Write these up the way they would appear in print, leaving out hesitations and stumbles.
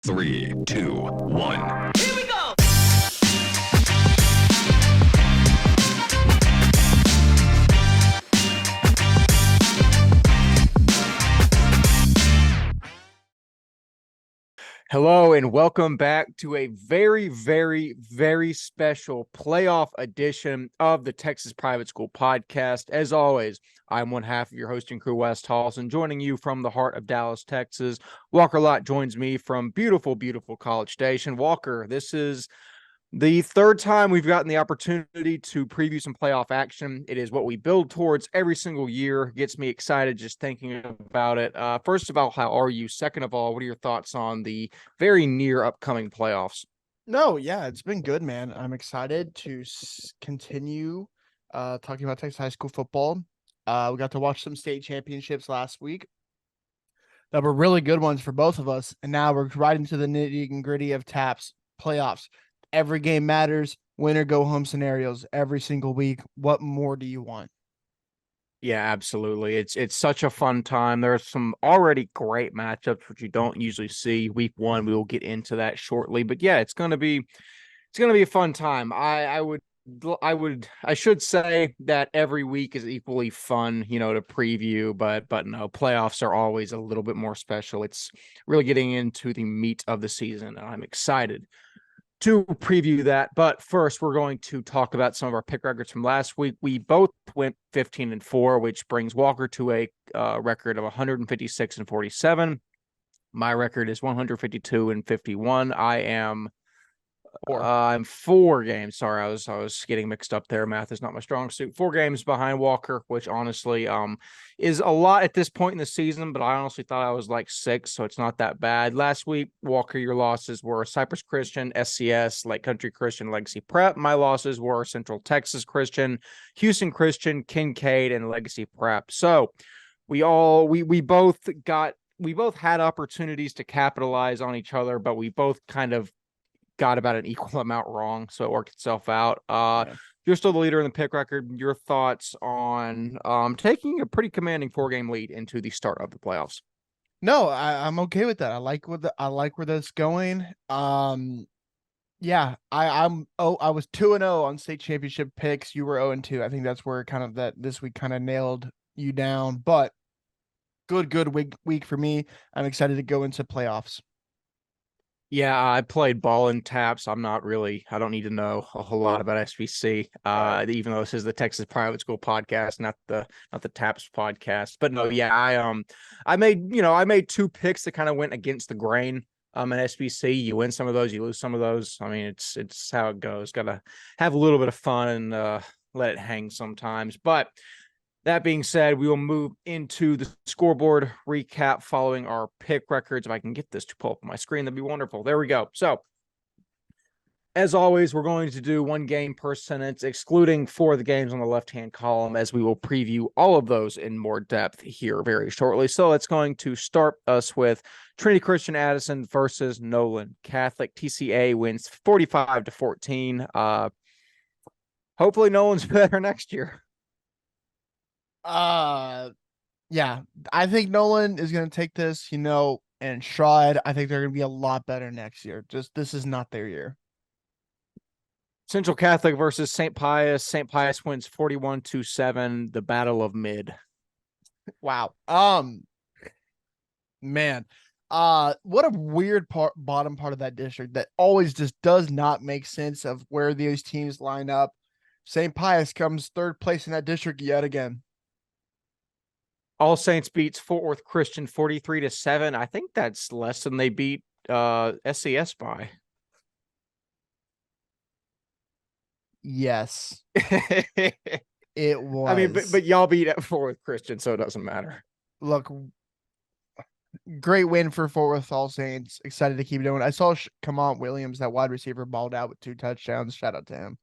3, 2, 1. Here we go! Hello and welcome back to a very, very, very special playoff edition of the Texas Private School Podcast. As always, I'm one half of your hosting crew, Wes Tolleson, joining you from the heart of Dallas, Texas. Walker Lott joins me from beautiful, beautiful College Station. Walker, this is the third time we've gotten the opportunity to preview some playoff action. It is what we build towards every single year. Gets me excited just thinking about it. First of all, how are you? Second of all, what are your thoughts on the very near upcoming playoffs? No, yeah, it's been good, man. I'm excited to continue talking about Texas high school football. We got to watch some state championships last week that were really good ones for both of us. And now we're right into the nitty and gritty of TAPS playoffs. Every game matters, win or go home scenarios every single week. What more do you want? Yeah, absolutely. It's such a fun time. There are some already great matchups which you don't usually see. Week one, we will get into that shortly. But yeah, it's gonna be a fun time. I should say that every week is equally fun, to preview, but no, playoffs are always a little bit more special. It's really getting into the meat of the season, and I'm excited to preview that. But first, we're going to talk about some of our pick records from last week. We both went 15-4, which brings Walker to a record of 156-47. My record is 152-51. I'm 4 games. Sorry, I was getting mixed up there. Math is not my strong suit. 4 games behind Walker, which honestly is a lot at this point in the season, but I honestly thought I was like 6, so it's not that bad. Last week, Walker, your losses were Cypress Christian, SCS, Lake Country Christian, Legacy Prep. My losses were Central Texas Christian, Houston Christian, Kincaid, and Legacy Prep. So we both had opportunities to capitalize on each other, but we both kind of got about an equal amount wrong, so it worked itself out. You're still the leader in the pick record. Your thoughts on taking a pretty commanding 4-game lead into the start of the playoffs? No, I'm okay with that. I like where that's going. Yeah, I was 2-0 on state championship picks. You were 0-2. I think that's where kind of that this week kind of nailed you down. But good week for me. I'm excited to go into playoffs. Yeah, I played ball in TAPS. I don't need to know a whole lot about SBC, even though this is the Texas Private School Podcast, not the TAPS podcast. But no, yeah, I made 2 picks that kind of went against the grain. In SBC, you win some of those, you lose some of those. I mean, it's how it goes. Got to have a little bit of fun and let it hang sometimes. But that being said, we will move into the scoreboard recap following our pick records. If I can get this to pull up on my screen, that'd be wonderful. There we go. So, as always, we're going to do 1 game per sentence, excluding 4 of the games on the left-hand column, as we will preview all of those in more depth here very shortly. So, it's going to start us with Trinity Christian Addison versus Nolan Catholic. TCA wins 45-14. Hopefully, Nolan's better next year. Yeah, I think Nolan is going to take this, and Schroeder. I think they're going to be a lot better next year. Just this is not their year. Central Catholic versus St. Pius. St. Pius wins 41-7. The Battle of Mid. Wow. Man. What a weird bottom part of that district that always just does not make sense of where these teams line up. St. Pius comes 3rd place in that district yet again. All Saints beats Fort Worth Christian 43-7. I think that's less than they beat SCS by. Yes. It was. I mean, but y'all beat Fort Worth Christian, so it doesn't matter. Look, great win for Fort Worth All Saints. Excited to keep doing it. I saw Kamont Williams, that wide receiver, balled out with 2 touchdowns. Shout out to him.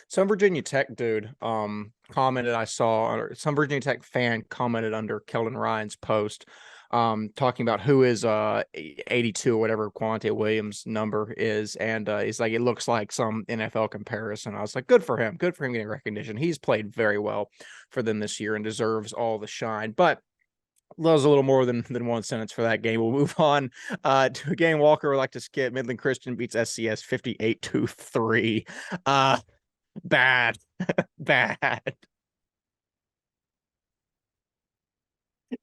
Some Virginia Tech dude commented, some Virginia Tech fan commented under Keldon Ryan's post talking about who is 82 or whatever Quante Williams number is, and it's like it looks like some NFL comparison. I was like, good for him getting recognition. He's played very well for them this year and deserves all the shine. But That was a little more than one sentence for that game. We'll move on to a game Walker would like to skip. Midland Christian beats SCS 58-3. Bad. Bad.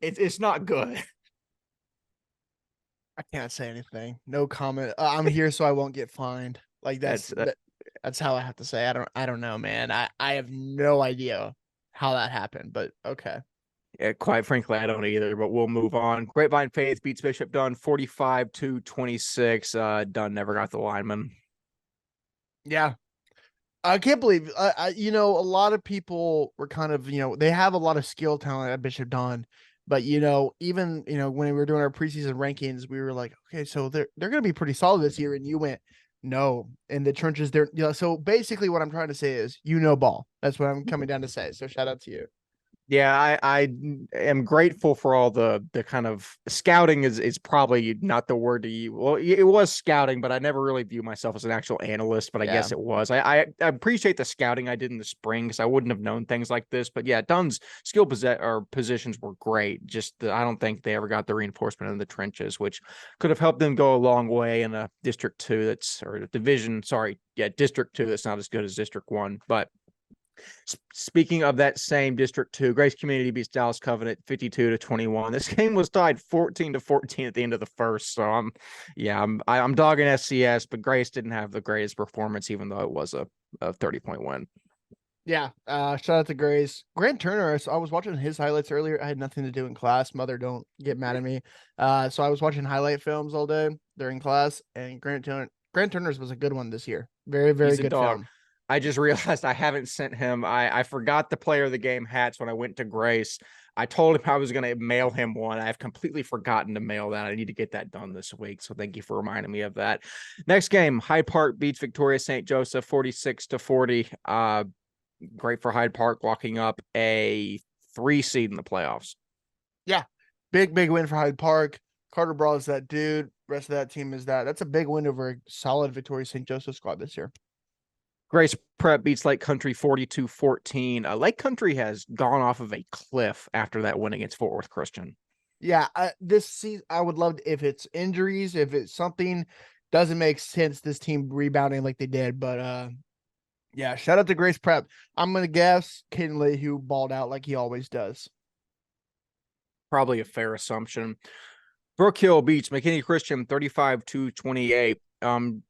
It's not good. I can't say anything. No comment. I'm here so I won't get fined. Like that's how I have to say. I don't know, man. I have no idea how that happened, but okay. Yeah, quite frankly, I don't either, but we'll move on. Grapevine Faith beats Bishop Dunn 45-26. Dunn never got the lineman. Yeah. I can't believe a lot of people were kind of, they have a lot of skill talent at Bishop Don, but even when we were doing our preseason rankings, we were like, okay, so they're going to be pretty solid this year, and you went no in the trenches there. So basically, what I'm trying to say is, ball. That's what I'm coming down to say. So shout out to you. Yeah, I am grateful for all the kind of scouting is probably not the word to use. Well, it was scouting, but I never really view myself as an actual analyst, but I guess it was. I appreciate the scouting I did in the spring because I wouldn't have known things like this. But yeah, Dunn's positions were great. Just I don't think they ever got the reinforcement in the trenches, which could have helped them go a long way in a District 2 District 2 that's not as good as District 1, but speaking of that same District 2, Grace Community beats Dallas Covenant 52-21. This game was tied 14-14 at the end of the first. So I'm dogging SCS, but Grace didn't have the greatest performance, even though it was a 30-point win. Yeah. Shout out to Grace. Grant Turner, I was watching his highlights earlier. I had nothing to do in class. Mother, don't get mad at me. So I was watching highlight films all day during class, and Grant Turner's was a good one this year. Very, very good film. I just realized I haven't sent him. I forgot the player of the game hats when I went to Grace. I told him I was going to mail him one. I've completely forgotten to mail that. I need to get that done this week. So thank you for reminding me of that. Next game, Hyde Park beats Victoria St. Joseph 46-40. Great for Hyde Park, locking up a 3 seed in the playoffs. Yeah. Big win for Hyde Park. Carter Brawl is that dude. Rest of that team is that. That's a big win over a solid Victoria St. Joseph squad this year. Grace Prep beats Lake Country 42-14. Lake Country has gone off of a cliff after that win against Fort Worth Christian. Yeah, this season, I would love if it's injuries, if it's something doesn't make sense, this team rebounding like they did. But yeah, shout out to Grace Prep. I'm going to guess Caden Leahy balled out like he always does. Probably a fair assumption. Brook Hill beats McKinney Christian 35-28.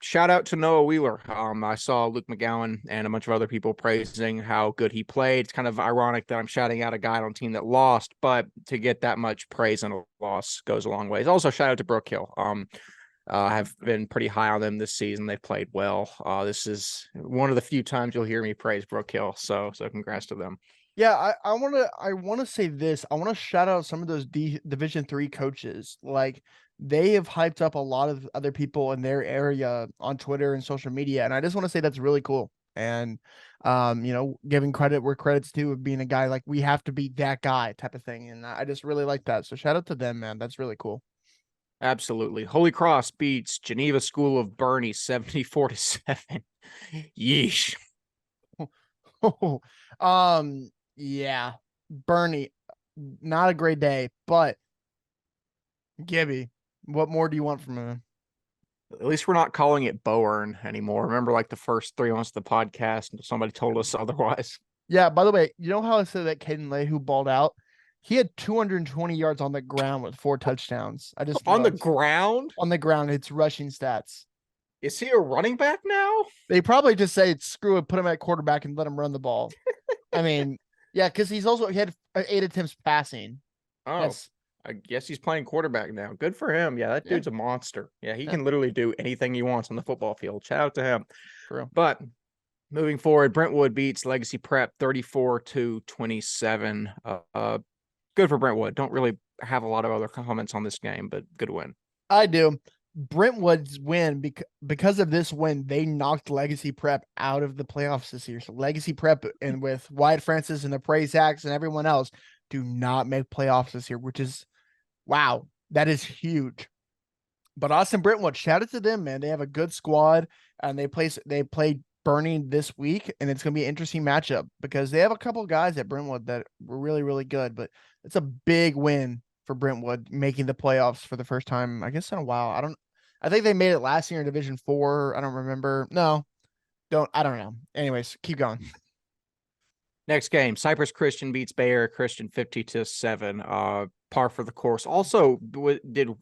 Shout out to Noah Wheeler. I saw Luke McGowan and a bunch of other people praising how good he played. It's kind of ironic that I'm shouting out a guy on a team that lost, but to get that much praise on a loss goes a long ways. Also, shout out to Brook Hill. Have been pretty high on them this season. They've played well. This is one of the few times you'll hear me praise Brook Hill. So congrats to them. Yeah, I want to say this. I want to shout out some of those Division 3 coaches. Like, they have hyped up a lot of other people in their area on Twitter and social media, and I just want to say that's really cool. And giving credit where credit's due of being a guy like we have to be that guy type of thing. And I just really like that. So shout out to them, man. That's really cool. Absolutely. Holy Cross beats Geneva School of Boerne 74-7. Yeesh. Yeah, Boerne, not a great day, but Gibby, what more do you want from him? At least we're not calling it Boerne anymore. Remember, like the first 3 months of the podcast, until somebody told us otherwise. Yeah, by the way, you know how I said that Caden Leahy balled out? He had 220 yards on the ground with 4 touchdowns. On the ground? On the ground, it's rushing stats. Is he a running back now? They probably just say, screw it, put him at quarterback and let him run the ball. I mean, yeah, because he had 8 attempts passing. Oh, yes. I guess he's playing quarterback now. Good for him. Yeah, that dude's a monster. Yeah, he can literally do anything he wants on the football field. Shout out to him. True. But moving forward, Brentwood beats Legacy Prep 34-27. Good for Brentwood. Don't really have a lot of other comments on this game, but good win. I do. Brentwood's win, because of this win, they knocked Legacy Prep out of the playoffs this year. So Legacy Prep, and with Wyatt Francis and the Praise Acts and everyone else, do not make playoffs this year, which is, wow, that is huge. But Austin Brentwood, shout out to them, man. They have a good squad, and they play Boerne this week, and it's going to be an interesting matchup because they have a couple guys at Brentwood that were really, really good. But it's a big win for Brentwood making the playoffs for the first time, I guess, in a while. I think they made it last year in Division 4. I don't remember. No, I don't know. Anyways, keep going. Next game, Cypress Christian beats Bay Area Christian 50-7. Par for the course. Also,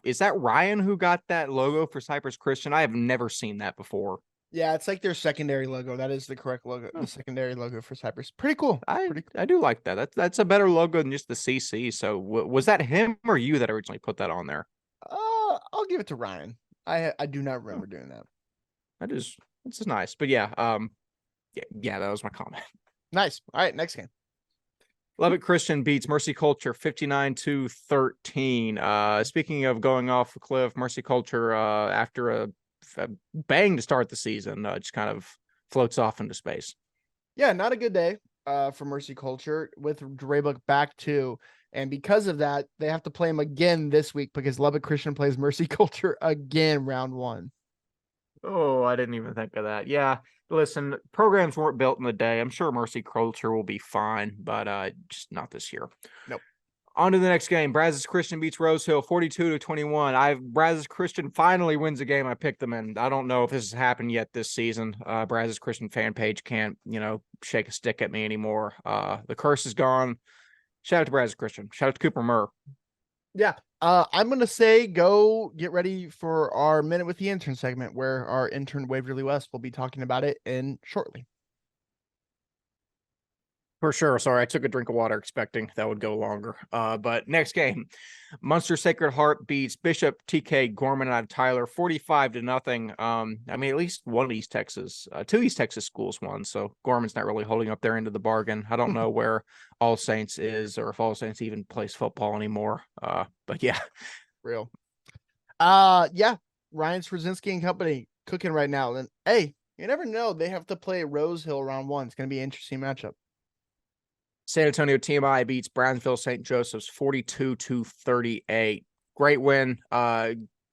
is that Ryan who got that logo for Cypress Christian? I have never seen that before. Yeah, it's like their secondary logo. That is the correct logo. The secondary logo for Cypress. Pretty cool. I do like that. That's a better logo than just the CC. So was that him or you that originally put that on there? I'll give it to Ryan. I do not remember doing that. This is nice. But yeah, that was my comment. Nice. All right, next game. Lubbock Christian beats Mercy Culture 59-13. Speaking of going off a cliff, Mercy Culture, after a bang to start the season, just kind of floats off into space. Yeah, not a good day for Mercy Culture with Draybook back too. And because of that, they have to play him again this week because Lubbock Christian plays Mercy Culture again round 1. Oh, I didn't even think of that. Yeah, listen, programs weren't built in the day. I'm sure Mercy Culture will be fine, but just not this year. Nope. On to the next game. Brazos Christian beats Rose Hill 42-21. Brazos Christian finally wins a game I picked them in. I don't know if this has happened yet this season. Brazos Christian fan page can't, shake a stick at me anymore. The curse is gone. Shout out to Brazos Christian. Shout out to Cooper Murr. Yeah. I'm going to say go get ready for our Minute with the Intern segment where our intern Waverly West will be talking about it in shortly. For sure. Sorry, I took a drink of water expecting that would go longer. But next game, Munster Sacred Heart beats Bishop TK Gorman out of Tyler 45-0. At least one of East Texas, 2 East Texas schools won. So Gorman's not really holding up their end of the bargain. I don't know where All Saints is or if All Saints even plays football anymore. But yeah. Real. Yeah. Ryan Straczynski and company cooking right now. And hey, you never know. They have to play Rose Hill round 1. It's going to be an interesting matchup. San Antonio TMI beats Brownsville St. Joseph's 42-38. Great win.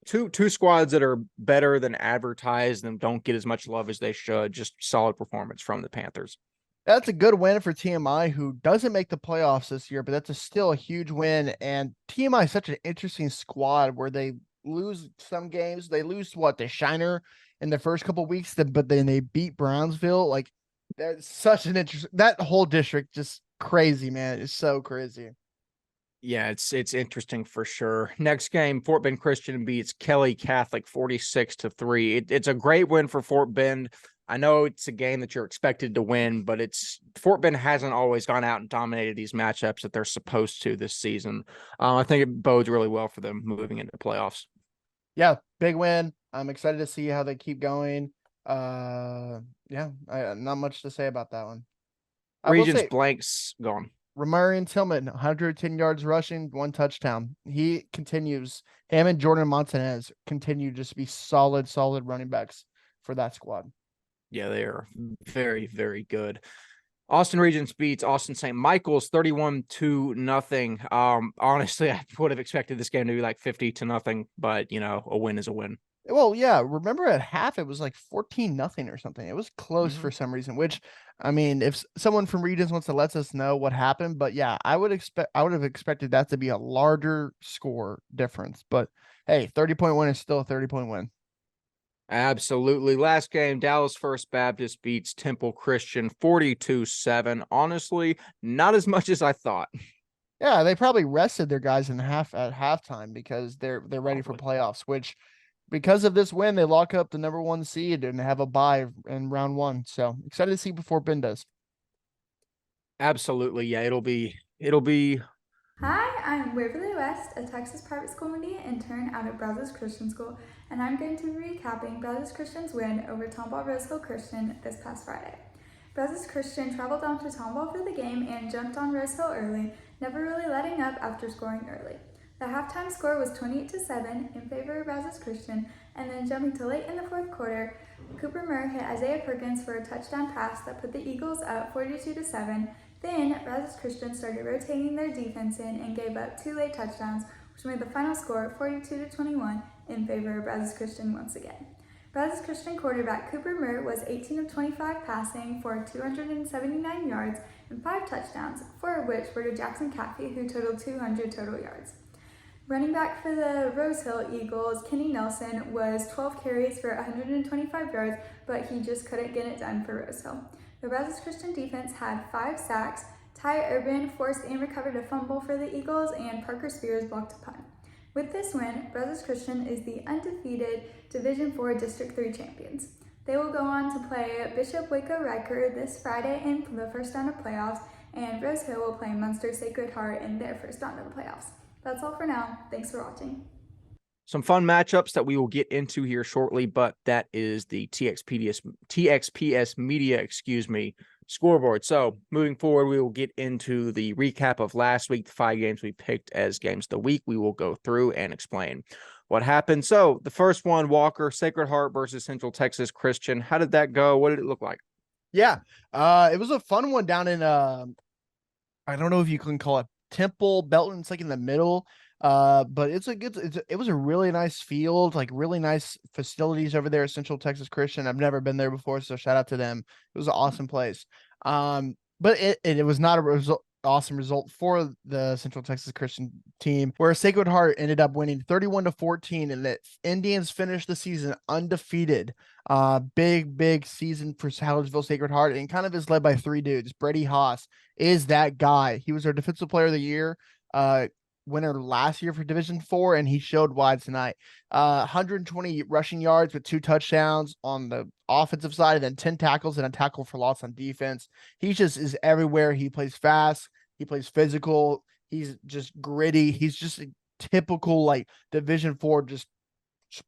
Two squads that are better than advertised and don't get as much love as they should. Just solid performance from the Panthers. That's a good win for TMI, who doesn't make the playoffs this year, but that's still a huge win. And TMI is such an interesting squad where they lose some games. They lose to Shiner in the first couple of weeks, but then they beat Brownsville. Like, that's such an interesting. That whole district just crazy, man. It's so crazy. Yeah, it's interesting for sure. Next game, Fort Bend Christian beats Kelly Catholic 46-3. It's a great win for Fort Bend. I know it's a game that you're expected to win, but Fort Bend hasn't always gone out and dominated these matchups that they're supposed to this season. I think it bodes really well for them moving into playoffs. Yeah, big win. I'm excited to see how they keep going. Not much to say about that one. Regions blanks gone. Ramarian Tillman, 110 yards rushing, 1 touchdown. He continues. Him and Jordan Montanez continue to just be solid running backs for that squad. Yeah, they are very, very good. Austin Regions beats Austin St. Michael's 31-0. Honestly, I would have expected this game to be like 50-0, but a win is a win. Well, yeah. Remember at half, it was like 14-0 or something. It was close for some reason, which, if someone from Regions wants to let us know what happened, but yeah, I would have expected that to be a larger score difference, but hey, 30-point win is still a 30-point win. Absolutely. Last game, Dallas First Baptist beats Temple Christian 42-7. Honestly, not as much as I thought. Yeah, they probably rested their guys at halftime because they're ready for playoffs, which because of this win, they lock up the number 1 seed and have a bye in round 1. So excited to see before Ben does. Absolutely. Yeah, it'll be. Hi, I'm Waverly West, a Texas private school media intern out at Brazos Christian School, and I'm going to be recapping Brazos Christian's win over Tomball Rose Hill Christian this past Friday. Brazos Christian traveled down to Tomball for the game and jumped on Rose Hill early, never really letting up after scoring early. The halftime score was 28-7 in favor of Brazos Christian, and then jumping to late in the 4th quarter, Cooper Murr hit Isaiah Perkins for a touchdown pass that put the Eagles up 42-7. Then Brazos Christian started rotating their defense in and gave up 2 late touchdowns, which made the final score 42-21 in favor of Brazos Christian once again. Brazos Christian quarterback Cooper Murr was 18 of 25 passing for 279 yards and 5 touchdowns, 4 of which were to Jackson Catfee, who totaled 200 total yards. Running back for the Rose Hill Eagles, Kenny Nelson was 12 carries for 125 yards, but he just couldn't get it done for Rose Hill. The Brazos Christian defense had 5 sacks. Ty Urban forced and recovered a fumble for the Eagles, and Parker Spears blocked a punt. With this win, Brazos Christian is the undefeated Division IV District 3 champions. They will go on to play Bishop Waco Riker this Friday in the first round of playoffs, and Rose Hill will play Munster Sacred Heart in their first round of the playoffs. That's all for now. Thanks for watching. Some fun matchups that we will get into here shortly, but that is the TXPS Media, scoreboard. So moving forward, we will get into the recap of last week, the 5 games we picked as games of the week. We will go through and explain what happened. So the first one, Walker, Sacred Heart versus Central Texas Christian. How did that go? What did it look like? Yeah, it was a fun one down in, I don't know if you can call it Temple. Belton's like in the middle. But it was a really nice field, like really nice facilities over there at Central Texas Christian. I've never been there before, so shout out to them. It was an awesome place. But it was not a awesome result for the Central Texas Christian team, where Sacred Heart ended up winning 31-14, and the Indians finished the season undefeated. Big season for Hallettsville Sacred Heart, and kind of is led by 3 dudes. Brady Haas is that guy. He was our defensive player of the year, winner last year for Division IV, and he showed why tonight. 120 rushing yards with 2 touchdowns on the offensive side, and then 10 tackles and a tackle for loss on defense. He just is everywhere. He plays fast. He plays physical. He's just gritty. He's just a typical like Division IV just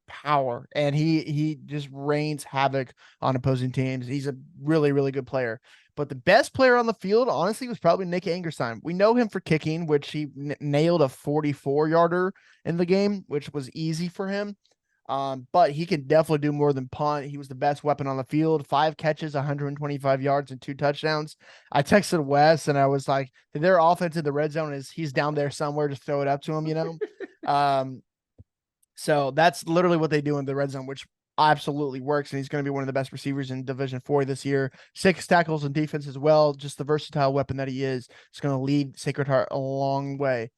power, and he just rains havoc on opposing teams. He's a really good player. But the best player on the field, honestly, was probably Nick Angerstein. We know him for kicking, which he nailed a 44-yarder in the game, which was easy for him. But he can definitely do more than punt. He was the best weapon on the field. 5 catches, 125 yards, and 2 touchdowns. I texted Wes, and I was like, their offense in the red zone is he's down there somewhere, just throw it up to him, you know? So that's literally what they do in the red zone, which absolutely works, and he's going to be one of the best receivers in Division IV this year. 6 tackles in defense as well. Just the versatile weapon that he is. It's going to lead Sacred Heart a long way.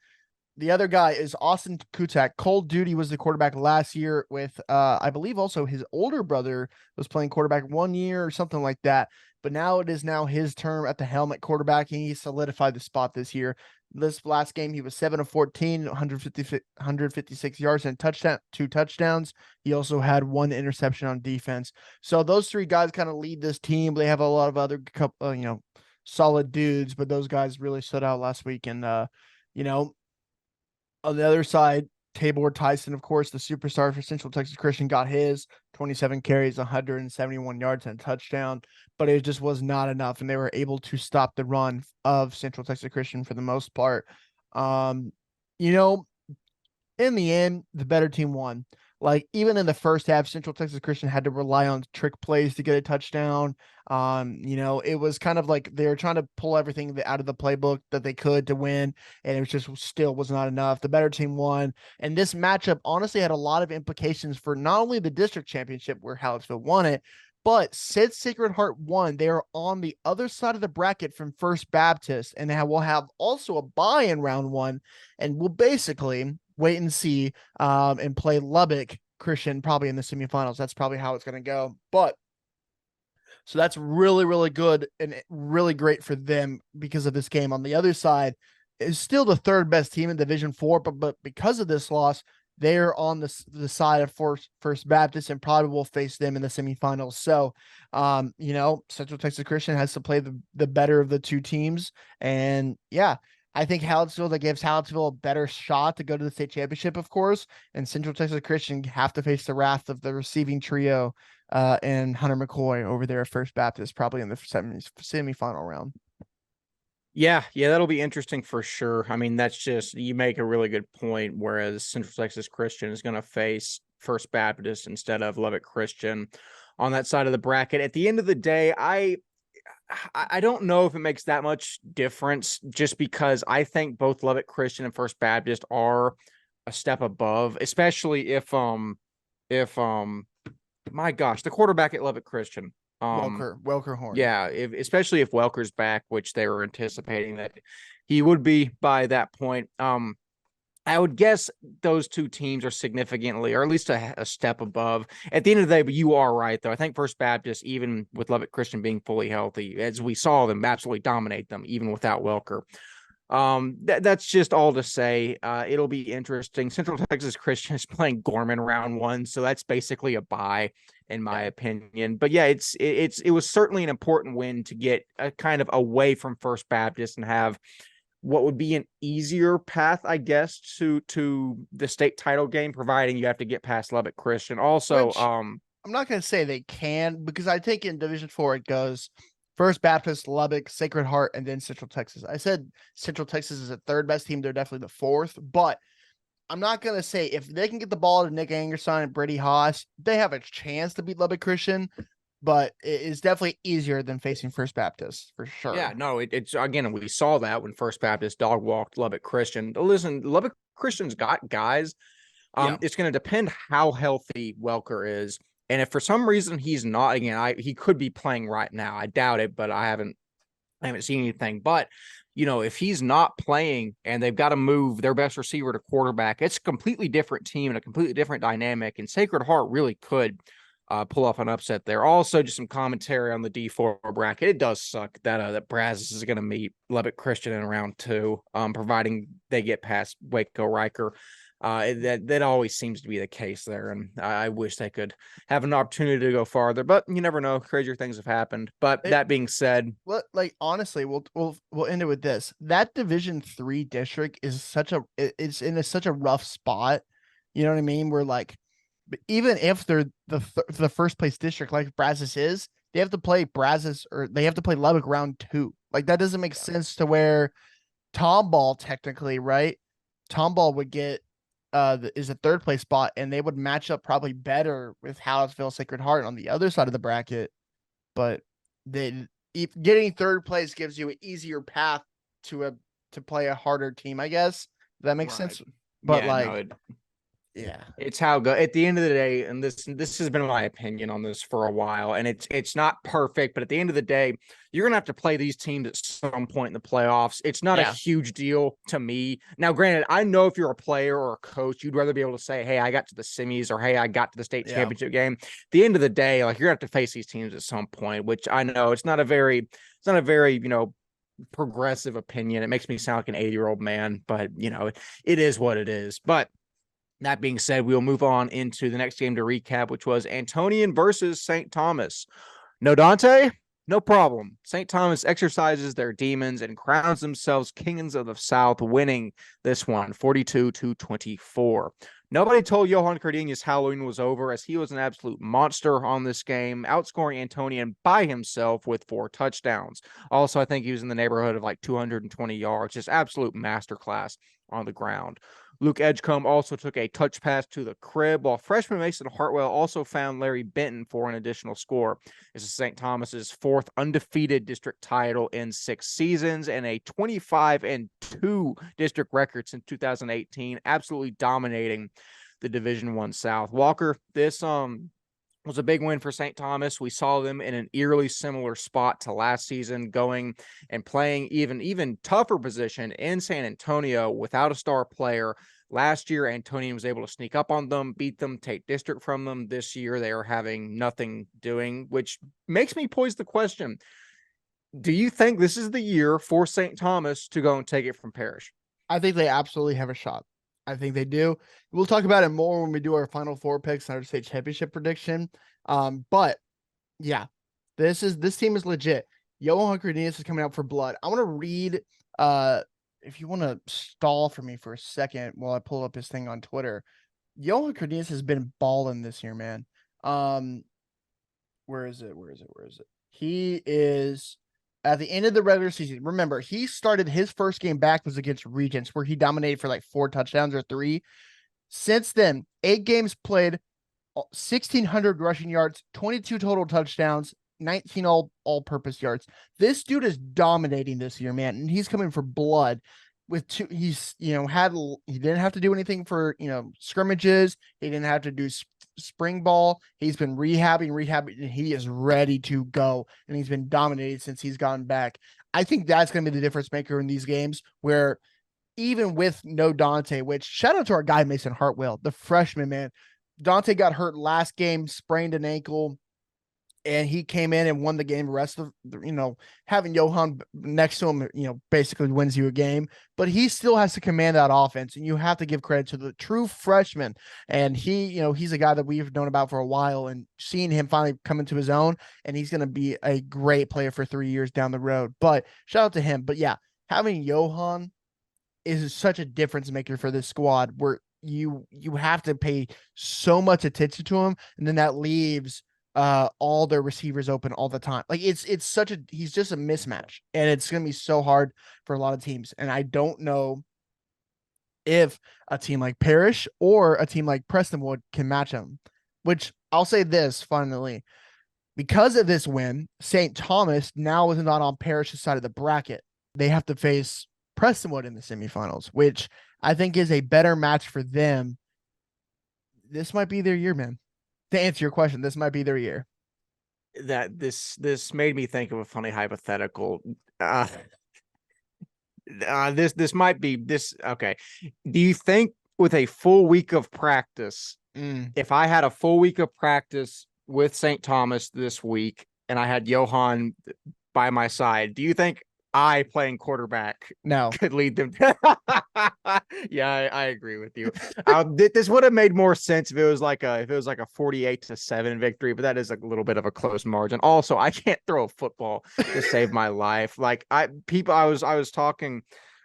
The other guy is Austin Kutak. Cole Duty was the quarterback last year with, I believe also his older brother was playing quarterback 1 year or something like that. But now it is his term at the helm at quarterback, and he solidified the spot this year. This last game, he was 7 of 14, 156 yards and touchdown, 2 touchdowns. He also had 1 interception on defense. So those 3 guys kind of lead this team. They have a lot of other solid dudes, but those guys really stood out last week. And on the other side, Tabor Tyson, of course, the superstar for Central Texas Christian, got his 27 carries, 171 yards, and a touchdown, but it just was not enough, and they were able to stop the run of Central Texas Christian for the most part. In the end, the better team won. Like, even in the first half, Central Texas Christian had to rely on trick plays to get a touchdown. It was kind of like they were trying to pull everything out of the playbook that they could to win, and it was just still was not enough. The better team won, and this matchup honestly had a lot of implications for not only the district championship where Hallettsville won it, but since Sacred Heart won, they are on the other side of the bracket from First Baptist, and will have also a bye in round 1, and will basically wait and see and play Lubbock Christian probably in the semifinals. That's probably how it's going to go. But so that's really good and really great for them because of this game. On the other side is still the 3rd best team in Division IV, but because of this loss, they're on the side of First Baptist and probably will face them in the semifinals. So, Central Texas Christian has to play the better of the 2 teams. And yeah, I think that gives Hallettsville a better shot to go to the state championship, of course, and Central Texas Christian have to face the wrath of the receiving trio and Hunter McCoy over there at First Baptist, probably in the semifinal round. Yeah, that'll be interesting for sure. I mean, that's just, you make a really good point, whereas Central Texas Christian is going to face First Baptist instead of Lubbock Christian on that side of the bracket. At the end of the day, I don't know if it makes that much difference, just because I think both Lubbock Christian and First Baptist are a step above, especially if my gosh, the quarterback at Lubbock Christian, Welker Horn. Yeah, especially if Welker's back, which they were anticipating that he would be by that point. I would guess those two teams are significantly, or at least a step above. At the end of the day, but you are right, though. I think First Baptist, even with Lubbock Christian being fully healthy, as we saw them absolutely dominate them, even without Welker. That's just all to say. It'll be interesting. Central Texas Christian is playing Gorman round 1, so that's basically a bye, in my opinion. But yeah, it was certainly an important win to get kind of away from First Baptist and have what would be an easier path, I guess, to the state title game, providing you have to get past Lubbock Christian. Also, Which, I'm not going to say they can, because I think in Division 4 it goes First Baptist, Lubbock, Sacred Heart, and then Central Texas. I said Central Texas is the third best team. They're definitely the fourth, but I'm not going to say if they can get the ball to Nick Angerson and Brady Haas, they have a chance to beat Lubbock Christian, but it is definitely easier than facing First Baptist for sure. yeah, no, it's again, we saw that when First Baptist dog walked Lubbock Christian. Listen, Lubbock Christian's got guys. It's going to depend how healthy Welker is. And if for some reason he's not, again, he could be playing right now. I doubt it, but I haven't seen anything. But, if he's not playing and they've got to move their best receiver to quarterback, it's a completely different team and a completely different dynamic. And Sacred Heart really could pull off an upset there. Also, just some commentary on the D4 bracket. It does suck that Brazos is going to meet Lubbock Christian in round 2, providing they get past Waco Riker. That always seems to be the case there, and I wish they could have an opportunity to go farther, but you never know. Crazier things have happened. But that being said, honestly, we'll end it with this. That Division 3 district is it's in such a rough spot. You know what I mean? We're like, even if they're the first place district like Brazos is, they have to play Brazos or they have to play Lubbock round 2. Like that doesn't make sense to where Tomball technically, right? Tomball would get is a third place spot, and they would match up probably better with Hallettsville Sacred Heart on the other side of the bracket. But getting third place gives you an easier path to play a harder team, I guess. That makes sense. But yeah, it's how go at the end of the day, and this has been my opinion on this for a while, and it's not perfect, but at the end of the day, you're gonna have to play these teams at some point in the playoffs. It's not a huge deal to me. Now, granted, I know if you're a player or a coach, you'd rather be able to say, "Hey, I got to the semis," or "Hey, I got to the state championship game." At the end of the day, you're gonna have to face these teams at some point, which I know it's not a very progressive opinion. It makes me sound like an 80-year-old man, but it is what it is. But that being said, we'll move on into the next game to recap, which was Antonian versus St. Thomas. No Dante? No problem. St. Thomas exercises their demons and crowns themselves kings of the South, winning this one 42-24. Nobody told Johan Cardenas Halloween was over, as he was an absolute monster on this game, outscoring Antonian by himself with 4 touchdowns. Also, I think he was in the neighborhood of like 220 yards, just absolute masterclass on the ground. Luke Edgecombe also took a touch pass to the crib, while freshman Mason Hartwell also found Larry Benton for an additional score. This is St. Thomas's 4th undefeated district title in 6 seasons and a 25-2 district record since 2018, absolutely dominating the Division I South. Walker, this was a big win for St. Thomas. We saw them in an eerily similar spot to last season, going and playing even tougher position in San Antonio without a star player. Last year, Antonian was able to sneak up on them, beat them, take district from them. This year, they are having nothing doing, which makes me pose the question. Do you think this is the year for St. Thomas to go and take it from Parrish? I think they absolutely have a shot. I think they do. We'll talk about it more when we do our Final Four picks and our state championship prediction. But yeah, this team is legit. Johan Cardenas is coming out for blood. I want to read, if you want to stall for me for a second while I pull up his thing on Twitter. Johan Cardenas has been balling this year, man. Where is it? He is at the end of the regular season. Remember, he started his first game back was against Regents, where he dominated for like 4 touchdowns or 3. Since then, 8 games played, 1,600 rushing yards, 22 total touchdowns, 19 all-purpose yards. This dude is dominating this year, man, and he's coming for blood. With 2, he didn't have to do anything for scrimmages. He didn't have to do spring ball. He's been rehabbing, and he is ready to go. And he's been dominated since he's gotten back. I think that's going to be the difference maker in these games, where even with no Dante, which shout out to our guy Mason Hartwell, the freshman, man. Dante got hurt last game, sprained an ankle, and he came in and won the game. The rest of, having Johan next to him, basically wins you a game, but he still has to command that offense, and you have to give credit to the true freshman. And he's a guy that we've known about for a while, and seeing him finally come into his own, and he's going to be a great player for 3 years down the road. But shout out to him. But yeah, having Johan is such a difference maker for this squad, where you have to pay so much attention to him, and then that leaves all their receivers open all the time. Like he's just a mismatch, and it's going to be so hard for a lot of teams. And I don't know if a team like Parrish or a team like Prestonwood can match him, which I'll say this finally, because of this win, St. Thomas now is not on Parrish's side of the bracket. They have to face Prestonwood in the semifinals, which I think is a better match for them. This might be their year, man. To answer your question, this might be their year. That this made me think of a funny hypothetical. This might be this. Okay. Do you think with a full week of practice, if I had a full week of practice with St. Thomas this week and I had Johan by my side, do you think I playing quarterback could lead them? Yeah, I agree with you. This would have made more sense if it was like a 48-7 victory, but that is a little bit of a close margin. Also, I can't throw a football to save my life. Like I was talking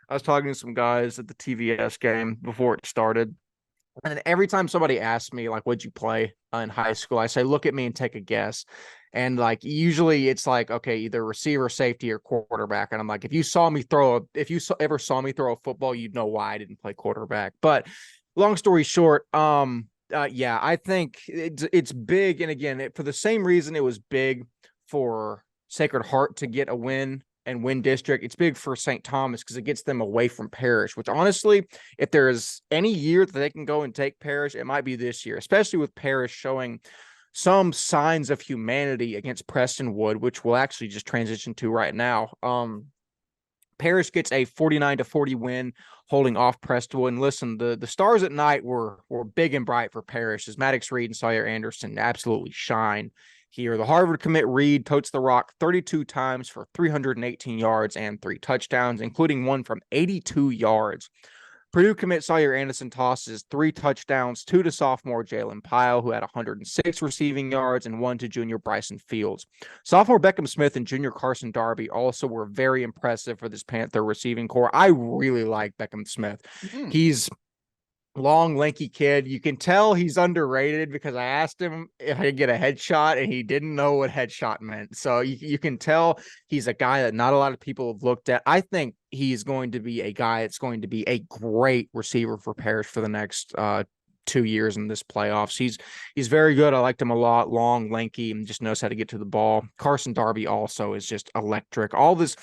to some guys at the TVS game before it started. And every time somebody asks me, like, what'd you play in high school? I say, look at me and take a guess. And like, usually it's like, okay, either receiver, safety, or quarterback. And I'm like, if you ever saw me throw a football, you'd know why I didn't play quarterback. But long story short, yeah, I think it's big. And again, for the same reason it was big for Sacred Heart to get a win and win district, it's big for St. Thomas because it gets them away from Parrish, which honestly, if there is any year that they can go and take Parrish, it might be this year, especially with Parrish showing some signs of humanity against Prestonwood, which we'll actually just transition to right now. Parrish gets a 49-40 win, holding off Prestonwood. And listen, the stars at night were big and bright for Parrish as Maddox Reed and Sawyer Anderson absolutely shine here. The Harvard commit Reed totes the rock 32 times for 318 yards and 3 touchdowns, including one from 82 yards. Purdue commit Sawyer Anderson tosses 3 touchdowns, 2 to sophomore Jalen Pyle, who had 106 receiving yards, and 1 to junior Bryson Fields. Sophomore Beckham Smith and junior Carson Darby also were very impressive for this Panther receiving core. I really like Beckham Smith. He's long, lanky kid. You can tell he's underrated because I asked him if I could get a headshot and he didn't know what headshot meant. So you can tell he's a guy that not a lot of people have looked at. I think he's going to be a guy that's going to be a great receiver for Parrish for the next 2 years in this playoffs. He's very good. I liked him a lot. Long, lanky, and just knows how to get to the ball. Carson Darby also is just electric. All this,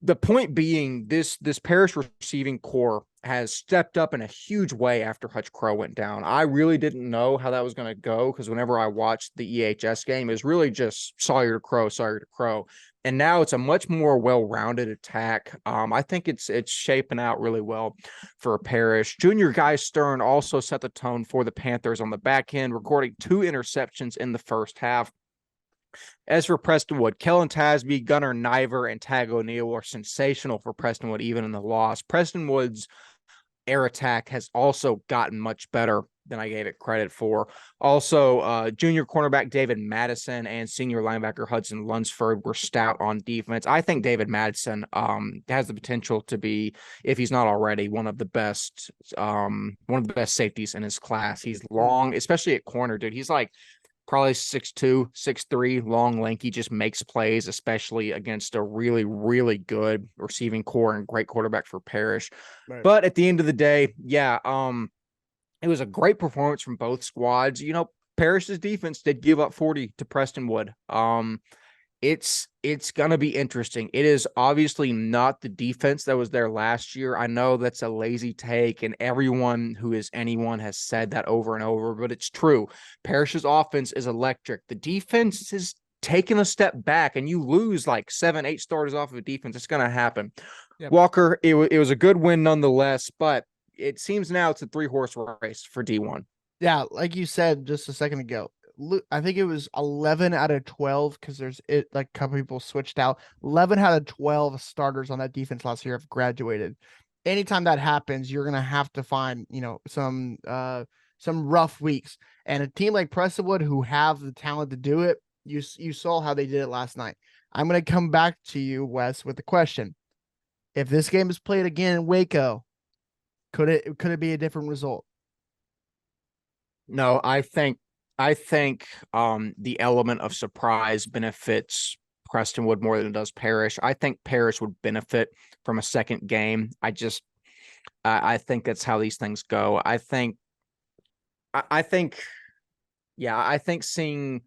the point being, this Parrish receiving core has stepped up in a huge way after Hutch Crow went down. I really didn't know how that was going to go because whenever I watched the EHS game, it was really just Sawyer to Crow. And now it's a much more well-rounded attack. I think it's shaping out really well for Parrish. Junior Guy Stern also set the tone for the Panthers on the back end, recording 2 interceptions in the first half. As for Prestonwood, Kellen Tasby, Gunnar Niver, and Tag O'Neill are sensational for Prestonwood, even in the loss. Prestonwood's air attack has also gotten much better than I gave it credit for. Also, junior cornerback David Madison and senior linebacker Hudson Lunsford were stout on defense. I think David Madison has the potential to be, if he's not already, one of the best safeties in his class. He's long, especially at corner, dude. He's like probably 6'2", 6'3", long, lanky, just makes plays, especially against a really, really good receiving core and great quarterback for Parrish. Right. But at the end of the day, yeah, it was a great performance from both squads. Parrish's defense did give up 40 to Prestonwood. It's going to be interesting. It is obviously not the defense that was there last year. I know that's a lazy take, and everyone who is anyone has said that over and over, but it's true. Parrish's offense is electric. The defense is taking a step back and you lose like 7-8 starters off of a defense, it's going to happen. Yep. Walker, it was a good win nonetheless, but it seems now it's a 3-horse race for D1. Yeah, like you said just a second ago, I think it was 11 out of 12 because a couple people switched out. 11 out of 12 starters on that defense last year have graduated. Anytime that happens, you're gonna have to find some rough weeks. And a team like Brentwood, who have the talent to do it, you saw how they did it last night. I'm gonna come back to you, Wes, with the question: if this game is played again in Waco, could it be a different result? No, I think the element of surprise benefits Prestonwood more than it does Parrish. I think Parrish would benefit from a second game. I think that's how these things go. I think seeing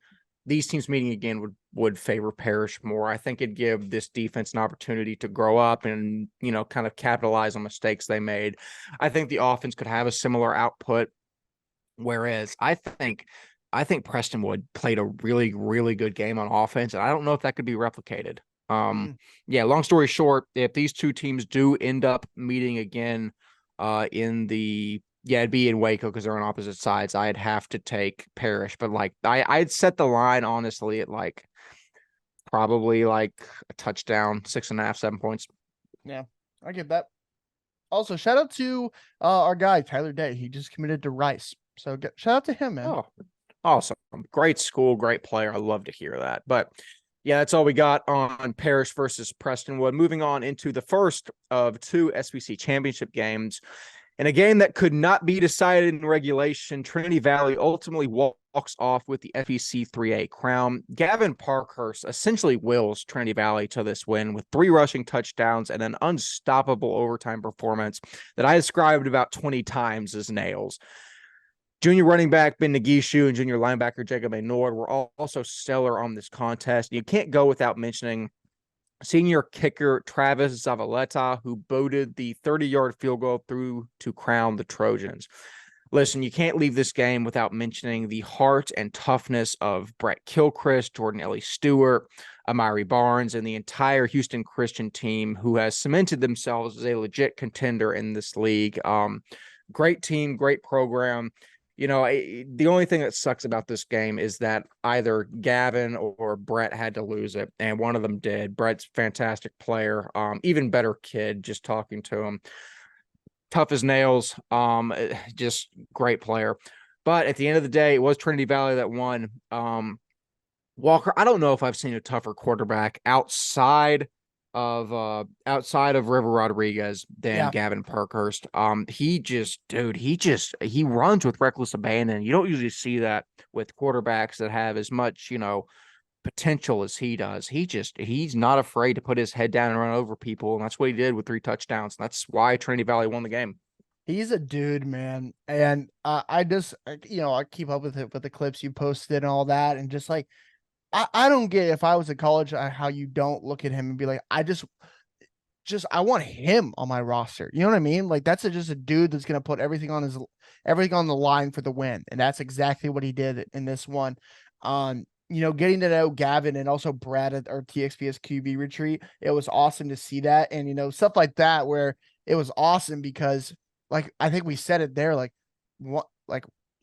these teams meeting again would favor Parrish more. I think it'd give this defense an opportunity to grow up and, kind of capitalize on mistakes they made. I think the offense could have a similar output. Whereas I think Prestonwood played a really, really good game on offense, and I don't know if that could be replicated. Yeah, long story short, if these two teams do end up meeting again it'd be in Waco because they're on opposite sides, I'd have to take Parrish. But like I'd set the line honestly at like probably like a touchdown, 6.5, 7 points. Yeah, I get that. Also, shout out to our guy, Tyler Day. He just committed to Rice. So shout out to him, man. Oh, awesome. Great school, great player. I love to hear that. But yeah, that's all we got on Parrish versus Prestonwood. Moving on into the first of 2 SBC championship games. In a game that could not be decided in regulation, Trinity Valley ultimately walks off with the FEC 3A crown. Gavin Parkhurst essentially wills Trinity Valley to this win with 3 rushing touchdowns and an unstoppable overtime performance that I described about 20 times as nails. Junior running back Ben Nagishu and junior linebacker Jacob Nord were also stellar on this contest. You can't go without mentioning senior kicker Travis Zavaleta, who boated the 30-yard field goal through to crown the Trojans. Listen, you can't leave this game without mentioning the heart and toughness of Brett Kilchrist, Jordan Ellie Stewart, Amari Barnes, and the entire Houston Christian team, who has cemented themselves as a legit contender in this league. Great team, great program. The only thing that sucks about this game is that either Gavin or Brett had to lose it, and one of them did. Brett's a fantastic player, even better kid, just talking to him. Tough as nails, just great player. But at the end of the day, it was Trinity Valley that won. Walker, I don't know if I've seen a tougher quarterback outside of River Rodriguez than Gavin Parkhurst. He runs with reckless abandon. You don't usually see that with quarterbacks that have as much, potential as he does. He's not afraid to put his head down and run over people, and that's what he did with 3 touchdowns. And that's why Trinity Valley won the game. He's a dude, man. And I keep up with it with the clips you posted and all that, and just like I don't get, if I was in college, how you don't look at him and be like, I want him on my roster. You know what I mean? Like that's just a dude that's gonna put everything on the line for the win, and that's exactly what he did in this one. Getting to know Gavin and also Brad at our TXPS QB retreat, it was awesome to see that, and stuff like that where it was awesome because, like I think we said it there, like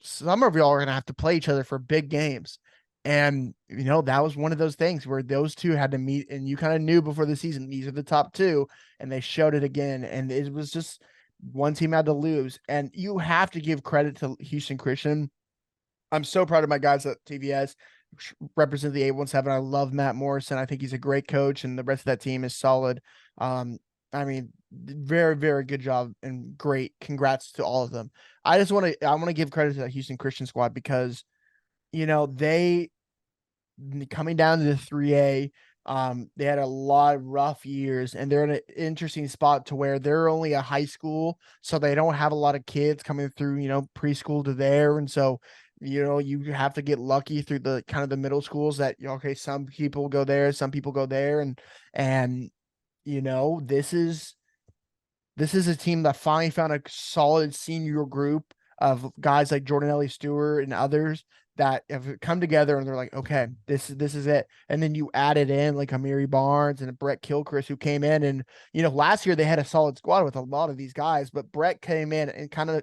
some of y'all are gonna have to play each other for big games. And, that was one of those things where those two had to meet, and you kind of knew before the season, these are the top 2, and they showed it again. And it was just one team had to lose. And you have to give credit to Houston Christian. I'm so proud of my guys at TVS, represent the 817. I love Matt Morrison. I think he's a great coach, and the rest of that team is solid. Very, very good job and great. Congrats to all of them. I want to give credit to that Houston Christian squad because, they, coming down to the 3A, they had a lot of rough years, and they're in an interesting spot to where they're only a high school, so they don't have a lot of kids coming through, preschool to there. And so, you have to get lucky through the kind of the middle schools that, some people go there, some people go there. And this is a team that finally found a solid senior group of guys like Jordan Ellie Stewart and others that have come together and they're like, okay, this is it. And then you added in like Amiri Barnes and Brett Kilchrist, who came in, and last year they had a solid squad with a lot of these guys, but Brett came in and kind of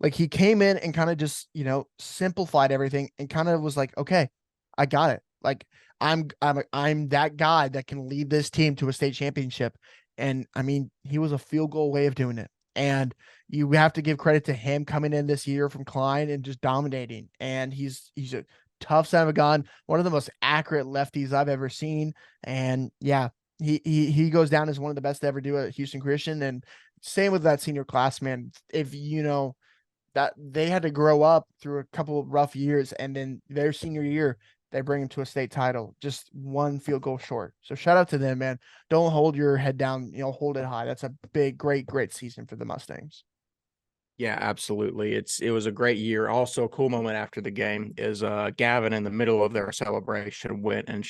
like he came in and kind of just simplified everything and kind of was like, okay, I got it. Like I'm that guy that can lead this team to a state championship. And I mean, he was a field goal away of doing it. And you have to give credit to him coming in this year from Klein and just dominating. And he's a tough son of a gun, one of the most accurate lefties I've ever seen. And yeah, he goes down as one of the best to ever do at Houston Christian. And same with that senior class, man. If that they had to grow up through a couple of rough years, and then their senior year, they bring him to a state title, just one field goal short. So shout out to them, man. Don't hold your head down, hold it high. That's a big, great season for the Mustangs. Yeah, absolutely. It was a great year. Also, a cool moment after the game is Gavin, in the middle of their celebration, went and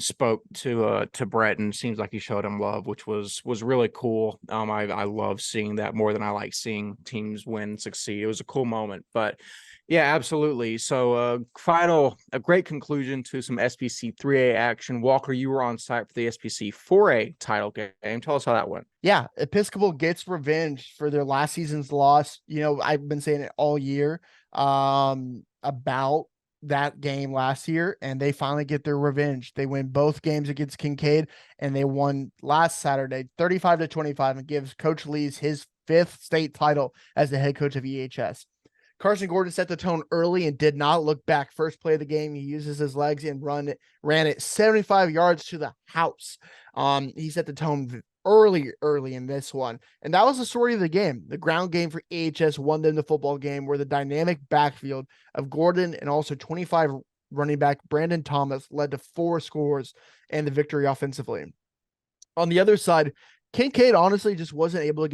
spoke to Brett, and seems like he showed him love, which was really cool. I love seeing that more than I like seeing teams win and succeed. It was a cool moment. But yeah, absolutely. So a great conclusion to some SBC 3A action. Walker, you were on site for the SBC 4A title game. Tell us how that went. Yeah, Episcopal gets revenge for their last season's loss. I've been saying it all year about that game last year, and they finally get their revenge. They win both games against Kincaid, and they won last Saturday 35-25, and gives Coach Lees his 5th state title as the head coach of EHS. Carson Gordon set the tone early and did not look back. First play of the game, he uses his legs and ran it 75 yards to the house. He set the tone early in this one. And that was the story of the game. The ground game for AHS won them the football game, where the dynamic backfield of Gordon and also 25 running back Brandon Thomas led to 4 scores and the victory offensively. On the other side, Kincaid honestly just wasn't able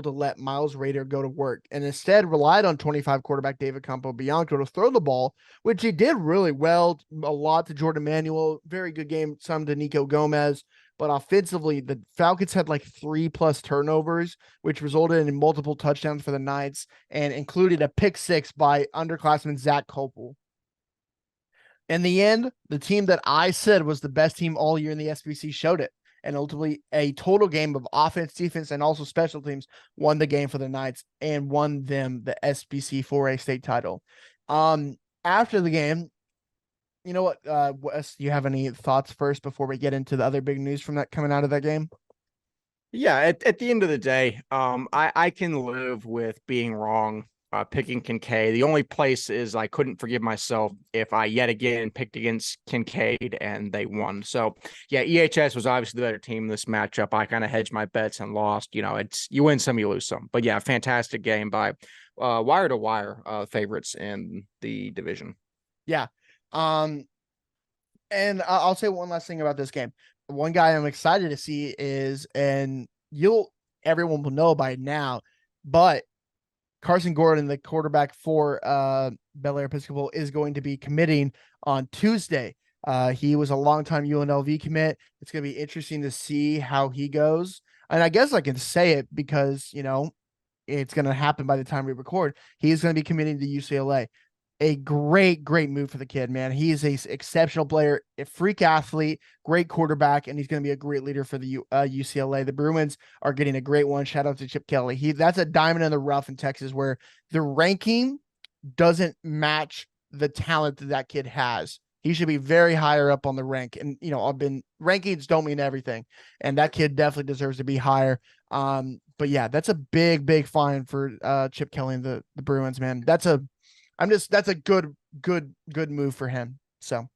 to let Miles Rader go to work, and instead relied on 25 quarterback David Campo-Bianco to throw the ball, which he did really well. A lot to Jordan Manuel, very good game, some to Nico Gomez. But offensively, the Falcons had like 3+ turnovers, which resulted in multiple touchdowns for the Knights and included a pick 6 by underclassman Zach Copel. In the end, the team that I said was the best team all year in the SBC showed it. And ultimately, a total game of offense, defense, and also special teams won the game for the Knights and won them the SBC 4A state title. After the game, you know what, Wes, do you have any thoughts first before we get into the other big news from that coming out of that game? Yeah, at the end of the day, I can live with being wrong, picking Kincaid. The only place is I couldn't forgive myself if I yet again picked against Kincaid and they won. So yeah, EHS was obviously the better team in this matchup. I kind of hedged my bets and lost. It's you win some, you lose some. But yeah, fantastic game by wire to wire favorites in the division. Yeah. And I'll say one last thing about this game. One guy I'm excited to see is, and everyone will know by now, but Carson Gordon, the quarterback for Bel Air Episcopal, is going to be committing on Tuesday. He was a longtime UNLV commit. It's going to be interesting to see how he goes. And I guess I can say it because, it's going to happen by the time we record. He's going to be committing to UCLA. A great move for the kid, man. He is a exceptional player, a freak athlete, great quarterback, and he's going to be a great leader for the UCLA. The Bruins are getting a great one. Shout out to Chip Kelly. That's a diamond in the rough in Texas, where the ranking doesn't match the talent that kid has. He should be very higher up on the rank. And, rankings don't mean everything. And that kid definitely deserves to be higher. But yeah, that's a big find for Chip Kelly and the Bruins, man. That's a good move for him. So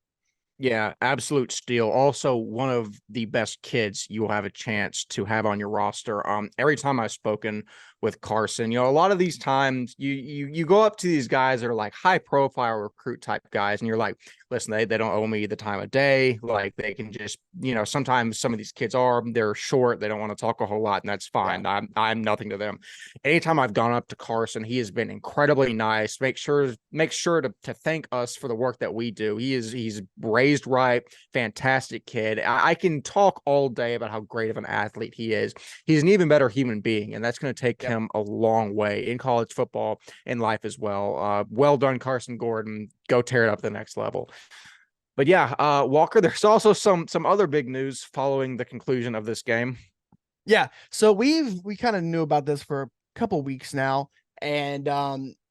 yeah, absolute steal. Also, one of the best kids you will have a chance to have on your roster. Every time I've spoken with Carson, a lot of these times you go up to these guys that are like high profile recruit type guys, and you're like, listen, they don't owe me the time of day. Like, they can just, sometimes some of these kids they're short, they don't want to talk a whole lot, and that's fine. Yeah. I'm nothing to them. Anytime I've gone up to Carson, he has been incredibly nice. Make sure to thank us for the work that we do. He's raised right, fantastic kid. I can talk all day about how great of an athlete he is. He's an even better human being, and that's going to take him him a long way in college football and life as well. Well done, Carson Gordon. Go tear it up the next level. But yeah, Walker, there's also some other big news following the conclusion of this game. Yeah. So we kind of knew about this for a couple weeks now, and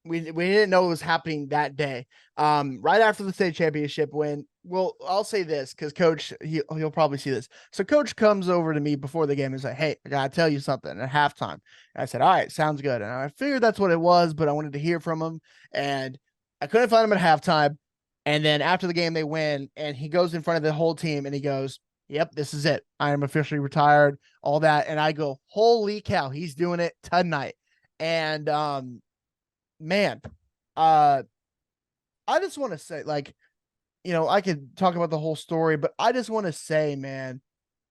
we didn't know it was happening that day. Right after the state championship win. Well, I'll say this because Coach he'll probably see this. So Coach comes over to me before the game and say, "Hey, I gotta tell you something." At halftime, and I said, "All right, sounds good." And I figured that's what it was, but I wanted to hear from him, and I couldn't find him at halftime. And then after the game, they win, and he goes in front of the whole team and he goes, "Yep, this is it. I am officially retired." All that, and I go, "Holy cow, he's doing it tonight!" And man, I just want to say, like, I could talk about the whole story, but I just want to say, man,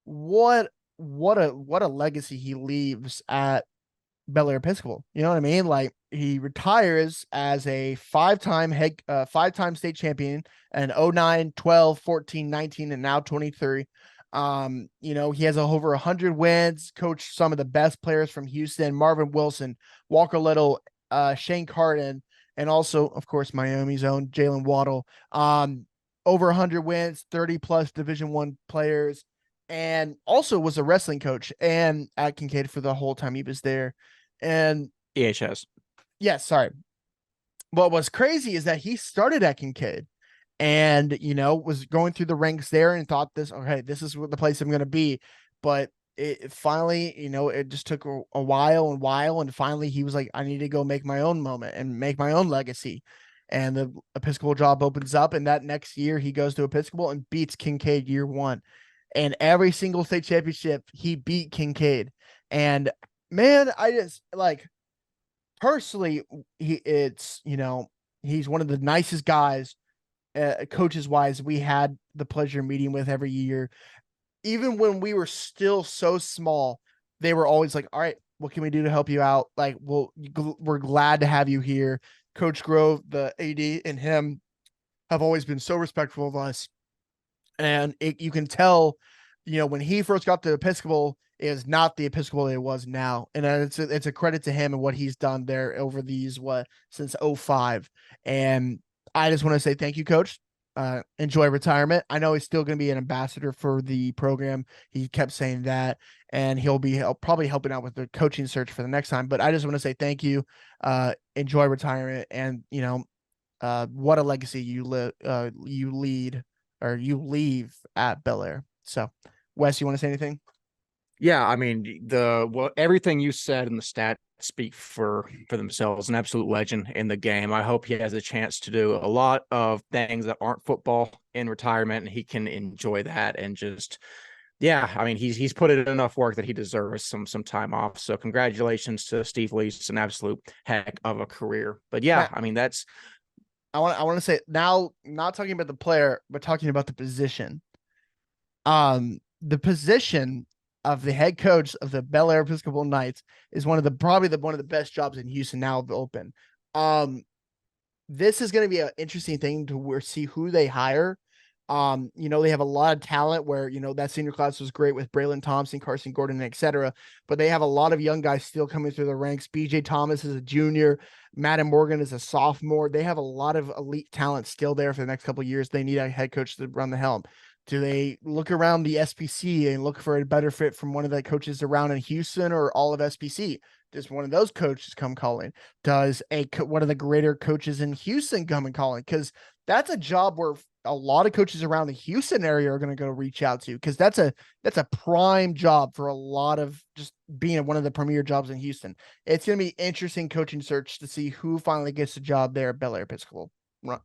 what a legacy he leaves at Bel Air Episcopal. You know what I mean? Like, he retires as a five-time state champion and 09, 12, 14, 19, and now 23. He has over 100 wins, coached some of the best players from Houston, Marvin Wilson, Walker Little, Shane Carden, and also, of course, Miami's own Jalen Waddle. Over 100 wins, 30 plus Division I players, and also was a wrestling coach and at Kincaid for the whole time he was there. And EHS. yes, sorry. What was crazy is that he started at Kincaid and, was going through the ranks there and thought okay, this is what the place I'm going to be. But it finally, it just took a while. And finally he was like, I need to go make my own moment and make my own legacy. And the Episcopal job opens up, and that next year he goes to Episcopal and beats Kincaid year one. And every single state championship, he beat Kincaid. And man, I just like, personally, he's one of the nicest guys, coaches wise, we had the pleasure of meeting with every year. Even when we were still so small, they were always like, all right, what can we do to help you out? Like, we're glad to have you here. Coach Grove, the AD, and him have always been so respectful of us. And you can tell, when he first got to Episcopal, is not the Episcopal it was now. And it's a credit to him and what he's done there over these, since 05. And I just want to say thank you, Coach. Enjoy retirement. I know he's still going to be an ambassador for the program. He kept saying that, and he'll be probably helping out with the coaching search for the next time. But I just want to say thank you. Enjoy retirement, and what a legacy you leave at Bel Air. So, Wes, you want to say anything? Yeah, I mean, everything you said in the stats speak for themselves. An absolute legend in the game. I hope he has a chance to do a lot of things that aren't football in retirement, and he can enjoy that. And just, yeah, I mean, he's put in enough work that he deserves some time off. So congratulations to Steve Lee. It's an absolute heck of a career. But yeah, I mean, that's. I want to say now, not talking about the player, but talking about the position. The position of the head coach of the Bel Air Episcopal Knights is probably one of the best jobs in Houston now open. This is going to be an interesting thing to see who they hire. They have a lot of talent where, that senior class was great with Braylon Thompson, Carson Gordon, etc. But they have a lot of young guys still coming through the ranks. BJ Thomas is a junior. Madden Morgan is a sophomore. They have a lot of elite talent still there for the next couple of years. They need a head coach to run the helm. Do they look around the SPC and look for a better fit from one of the coaches around in Houston or all of SPC? Does one of those coaches come calling? Does one of the greater coaches in Houston come and calling? Because that's a job where a lot of coaches around the Houston area are going to go reach out to, because that's a prime job for a lot of just being one of the premier jobs in Houston. It's going to be interesting coaching search to see who finally gets the job there at Bel Air Episcopal.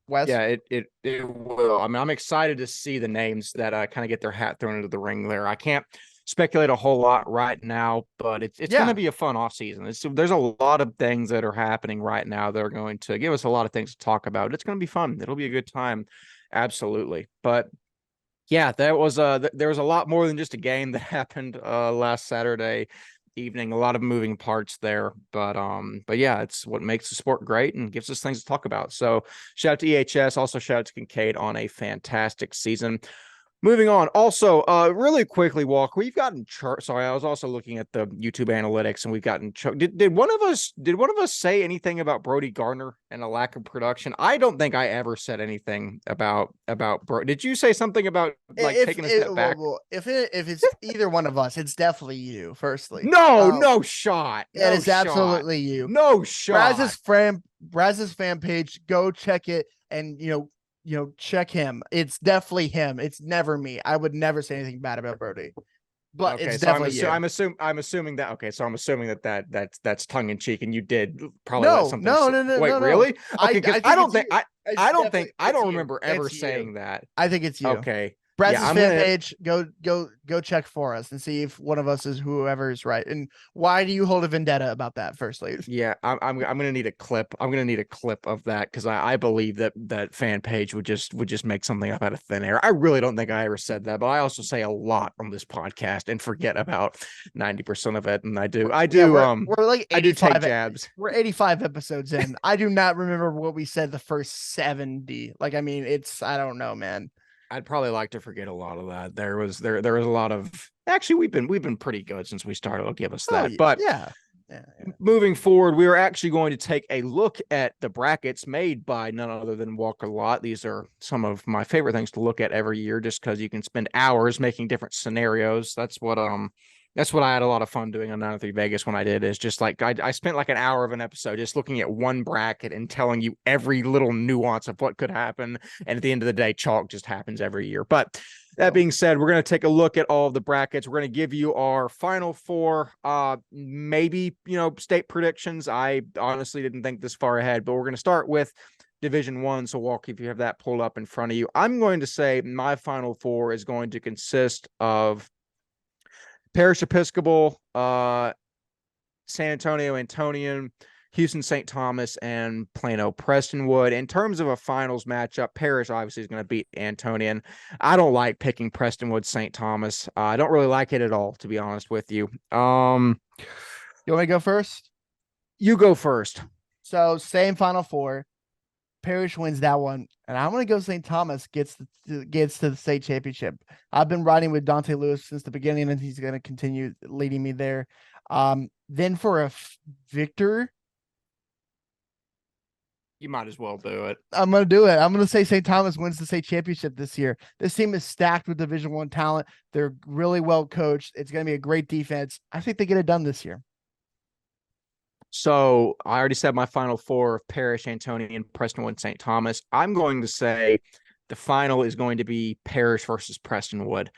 Wes? Yeah, it will. I mean, I'm excited to see the names that kind of get their hat thrown into the ring there. I can't speculate a whole lot right now, but it's going to be a fun off season. There's a lot of things that are happening right now that are going to give us a lot of things to talk about. It's going to be fun. It'll be a good time. Absolutely. But yeah, there was a lot more than just a game that happened last Saturday evening. A lot of moving parts there, but yeah, it's what makes the sport great and gives us things to talk about. So shout out to EHS, also shout out to Kincaid on a fantastic season. Moving on. Also, really quickly, Walker, we've gotten sorry, I was also looking at the YouTube analytics, and we've gotten did one of us say anything about Brody Gardner and a lack of production? I don't think I ever said anything about Bro. Did you say something about like taking a step back? If it's either one of us, it's definitely you. Firstly, No shot. it No is shot. absolutely you. No shot. Braz's fan page. Go check it, and check him. It's definitely him. It's never me. I would never say anything bad about Brody, but Okay, it's so definitely you. I'm assuming that. Okay, so I'm assuming that's tongue in cheek, and you did probably let something. No. Wait, really? Okay, because I don't think I don't remember ever saying that. I think it's you. Okay, Braz's yeah, fan page. Go check for us and see if one of us is whoever is right. And why do you hold a vendetta about that? Firstly, yeah, I'm gonna need a clip. I'm gonna need a clip of that because I believe that fan page would just make something up out of thin air. I really don't think I ever said that, but I also say a lot on this podcast and forget about 90% of it. And I do. Yeah, we're like 85, I do take jabs. We're 85 episodes in. I do not remember what we said the first 70. Like, I mean, I don't know, man. I'd probably like to forget a lot of that. There was a lot of actually we've been pretty good since we started. I'll give us that. But yeah. Moving forward, we are actually going to take a look at the brackets made by none other than Walker Lott. These are some of my favorite things to look at every year, just because you can spend hours making different scenarios. That's what I had a lot of fun doing on 903 Vegas when I did, is just like I spent like an hour of an episode just looking at one bracket and telling you every little nuance of what could happen. And at the end of the day, chalk just happens every year. But that being said, we're going to take a look at all of the brackets. We're going to give you our final four, maybe, state predictions. I honestly didn't think this far ahead, but we're going to start with Division One. So, Walker, if you have that pulled up in front of you, I'm going to say my final four is going to consist of Parish Episcopal, San Antonio Antonian, Houston St. Thomas, and Plano Prestonwood. In terms of a finals matchup, Parish obviously is going to beat Antonian. I don't like picking Prestonwood St. Thomas. I don't really like it at all, to be honest with you. You want me to go first? You go first. So same final four. Parish wins that one, and I'm gonna go St. Thomas gets to the state championship. I've been riding with Dante Lewis since the beginning, and he's gonna continue leading me there. Then for a victor, you might as well do it. I'm gonna do it. I'm gonna say St. Thomas wins the state championship this year. This team is stacked with Division I talent. They're really well coached. It's gonna be a great defense. I think they get it done this year. So I already said my final four of Parish, Antonian, Prestonwood, St. Thomas. I'm going to say the final is going to be Parish versus Prestonwood.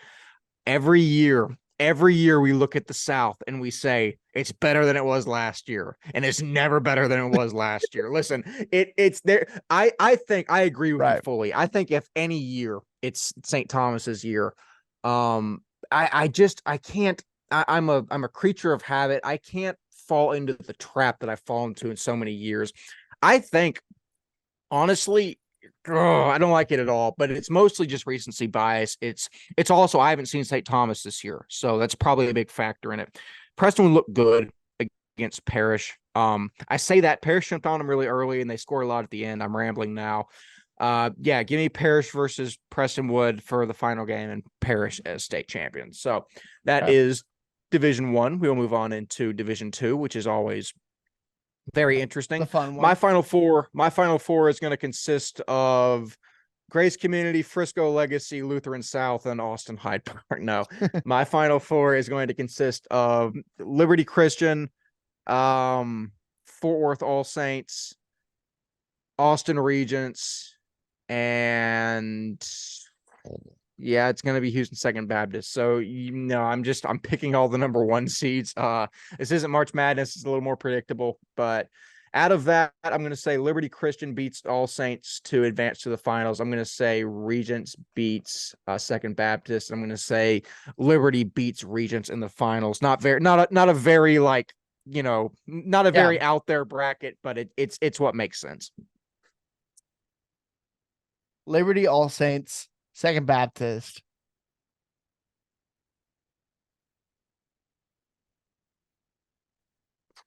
Every year we look at the South and we say it's better than it was last year, and it's never better than it was last year. Listen, it's there. I think I agree with you fully. I think if any year it's St. Thomas's year, I can't. I'm a creature of habit. I can't fall into the trap that I've fallen into in so many years. I think, honestly, I don't like it at all, but it's mostly just recency bias. It's also, I haven't seen St. Thomas this year, so that's probably a big factor in it. Preston looked good against Parish. I say that Parish jumped on them really early and they scored a lot at the end. I'm rambling now. Give me Parish versus Prestonwood for the final game, and Parish as state champions. So that is Division I. We'll move on into Division II, which is always very interesting. The fun one. My final four is going to consist of Grace Community, Frisco Legacy, Lutheran South, and Austin Hyde Park. No, my final four is going to consist of Liberty Christian, Fort Worth All Saints, Austin Regents, and it's going to be Houston Second Baptist. So, I'm picking all the number one seeds. This isn't March Madness. It's a little more predictable. But out of that, I'm going to say Liberty Christian beats All Saints to advance to the finals. I'm going to say Regents beats Second Baptist. I'm going to say Liberty beats Regents in the finals. Not a very very out there bracket, but it's what makes sense. Liberty, All Saints, Second Baptist.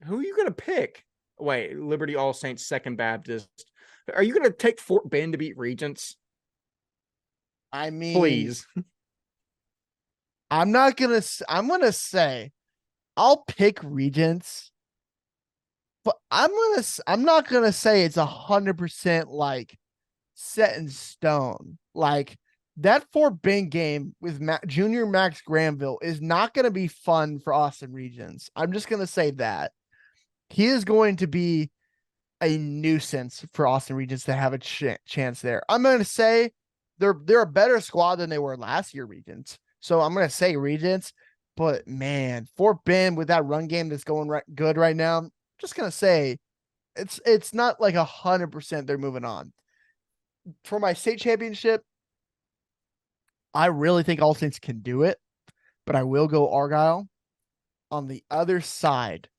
Who are you going to pick? Wait, Liberty, All Saints, Second Baptist. Are you going to take Fort Bend to beat Regents? I mean, please. I'm gonna say I'll pick Regents, but I'm not gonna say it's 100% like set in stone. Like that Fort Bend game with Junior Max Granville is not gonna be fun for Austin Regents. I'm just gonna say that he is going to be a nuisance for Austin Regents to have a chance there. I'm gonna say they're a better squad than they were last year, Regents. So I'm gonna say Regents, but man, Fort Bend with that run game that's going good right now, I'm just gonna say it's not like 100% they're moving on. For my state championship, I really think All Saints can do it, but I will go Argyle. On the other side,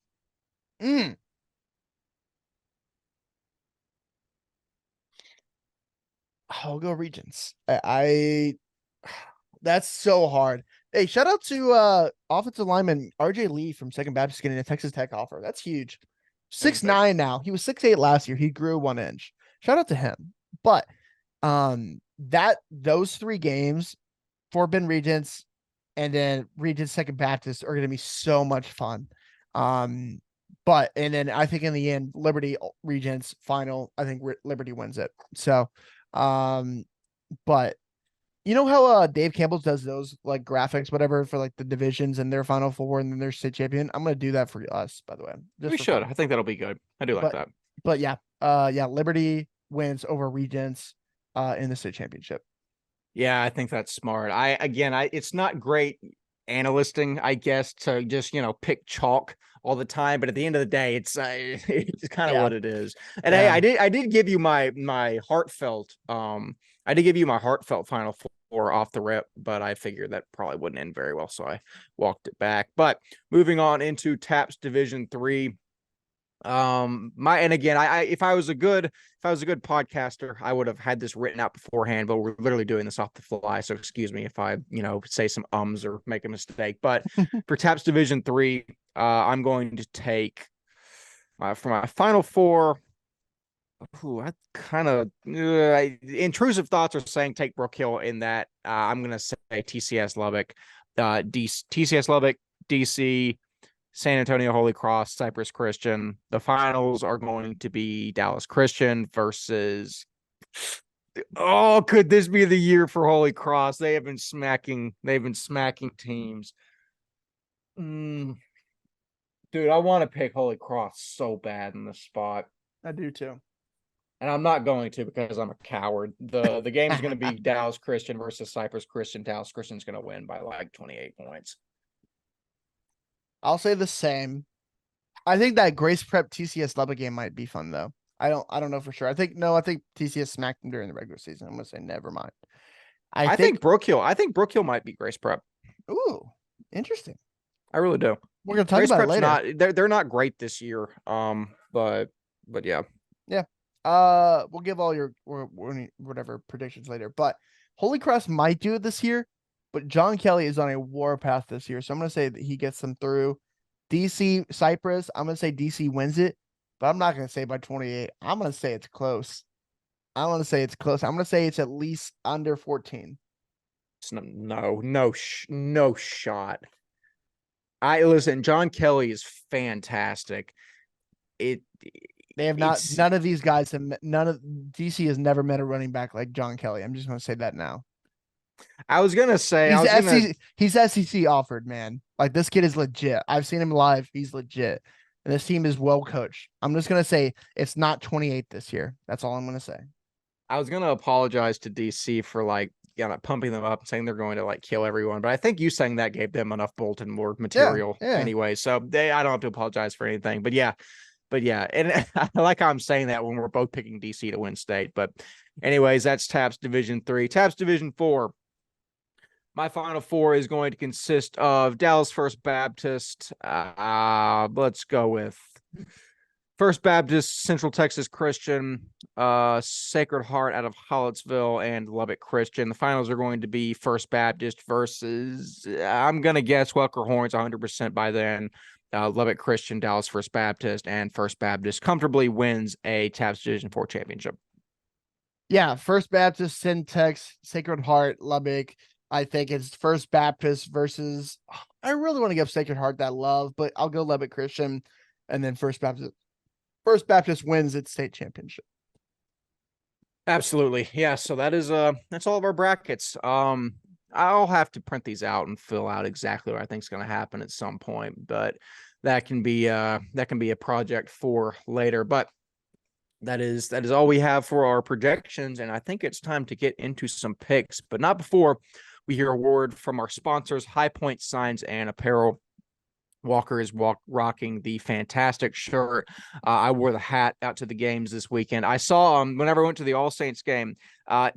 I'll go Regents. That's so hard. Hey, shout out to offensive lineman RJ Lee from Second Baptist getting a Texas Tech offer. That's huge. 6'9" now. He was 6'8" last year. He grew 1 inch. Shout out to him. But those 3 games, Fort Bend Regents and then Regents Second Baptist are gonna be so much fun. But then I think in the end, Liberty Regents final, I think Liberty wins it. So but you know how Dave Campbell does those like graphics, whatever, for like the divisions and their final 4 and then their state champion? I'm gonna do that for us, by the way. We should. I think that'll be good. I do like that. But yeah, Liberty wins over Regents in the state championship. Yeah, I think that's smart. It's not great analysting, I guess, to just pick chalk all the time, but at the end of the day, it's kind of what it is. And hey, I did give you my heartfelt final 4 off the rip, but I figured that probably wouldn't end very well, so I walked it back. But moving on into TAPS Division 3. If I was a good podcaster, I would have had this written out beforehand, but we're literally doing this off the fly. So excuse me if I, say some ums or make a mistake, but for TAPS Division 3, I'm going to take, for my final 4. I kind of intrusive thoughts are saying take Brook Hill in that. I'm going to say TCS Lubbock, TCS Lubbock, DC, San Antonio Holy Cross, Cypress Christian. The finals are going to be Dallas Christian versus. Oh, could this be the year for Holy Cross? They've been smacking teams. Dude, I want to pick Holy Cross so bad in this spot. I do too. And I'm not going to because I'm a coward. The game is going to be Dallas Christian versus Cypress Christian. Dallas Christian's going to win by like 28 points. I'll say the same. I think that Grace Prep TCS Lubbock game might be fun though. I don't know for sure. I think TCS smacked them during the regular season. I'm gonna say never mind. I think Brook Hill might be Grace Prep. Ooh, interesting. I really do. We're gonna talk Grace about Prep's it later. They're not great this year. But yeah. Yeah. We'll give all your whatever predictions later. But Holy Cross might do it this year, but John Kelly is on a warpath this year, so I'm gonna say that he gets them through. DC Cypress, I'm gonna say DC wins it, but I'm not gonna say by 28. I'm gonna say it's close. I'm gonna say it's at least under 14. No shot. Listen, John Kelly is fantastic. None of these guys DC has never met a running back like John Kelly. I'm just gonna say that now. I was gonna say he's SEC offered, man. Like this kid is legit. I've seen him live. He's legit. And this team is well coached. I'm just gonna say it's not 28 this year. That's all I'm gonna say. I was gonna apologize to DC for pumping them up and saying they're going to kill everyone, but I think you saying that gave them enough bulletin board material anyway. So I don't have to apologize for anything. But yeah, and I like how I'm saying that when we're both picking DC to win state. But anyways, that's TAPS Division 3. TAPS Division 4. My final 4 is going to consist of Dallas First Baptist. Let's go with First Baptist, Central Texas Christian, Sacred Heart out of Hollettsville, and Lubbock Christian. The finals are going to be First Baptist versus, I'm going to guess, Welker Horns 100% by then. Lubbock Christian, Dallas First Baptist, and First Baptist comfortably wins a TAPS Division 4 championship. Yeah, First Baptist, Syntex, Sacred Heart, Lubbock, I think it's First Baptist versus. I really want to give Sacred Heart that love, but I'll go Levitt Christian, and then First Baptist. First Baptist wins its state championship. Absolutely. Yeah. So that's all of our brackets. I'll have to print these out and fill out exactly what I think is going to happen at some point, but that can be a project for later. But that is all we have for our projections, and I think it's time to get into some picks, but not before we hear a word from our sponsors, High Point Signs and Apparel. Walker is rocking the fantastic shirt. I wore the hat out to the games this weekend. I saw whenever I went to the All Saints game,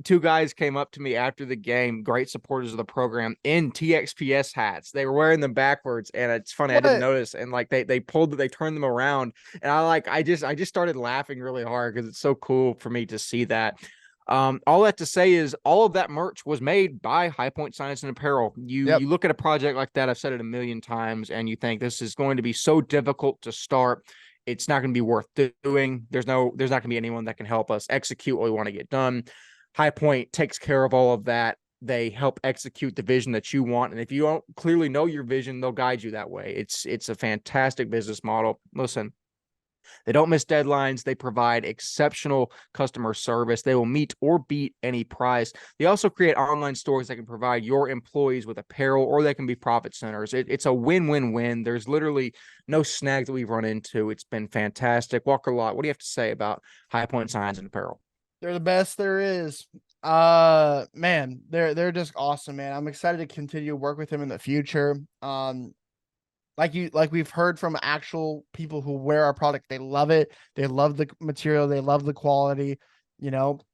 two guys came up to me after the game, great supporters of the program, in TXPS hats. They were wearing them backwards, and it's funny, I didn't notice. And like they turned them around, and I just started laughing really hard because it's so cool for me to see that. All that to say is all of that merch was made by High Point Signs and Apparel. You look at a project like that, I've said it a million times, and you think this is going to be so difficult to start. It's not going to be worth doing. There's not going to be anyone that can help us execute what we want to get done. High Point takes care of all of that. They help execute the vision that you want. And if you don't clearly know your vision, they'll guide you that way. It's a fantastic business model. Listen, they don't miss deadlines. They provide exceptional customer service. They will meet or beat any price. They also create online stores that can provide your employees with apparel, or they can be profit centers. It's a win-win-win. There's literally no snag that we've run into. It's been fantastic. Walker, Lott, what do you have to say about High Point Signs and Apparel? They're the best there is. Man, they're just awesome, man. I'm excited to continue to work with them in the future. Like we've heard from actual people who wear our product, they love it. They love the material. They love the quality. Shout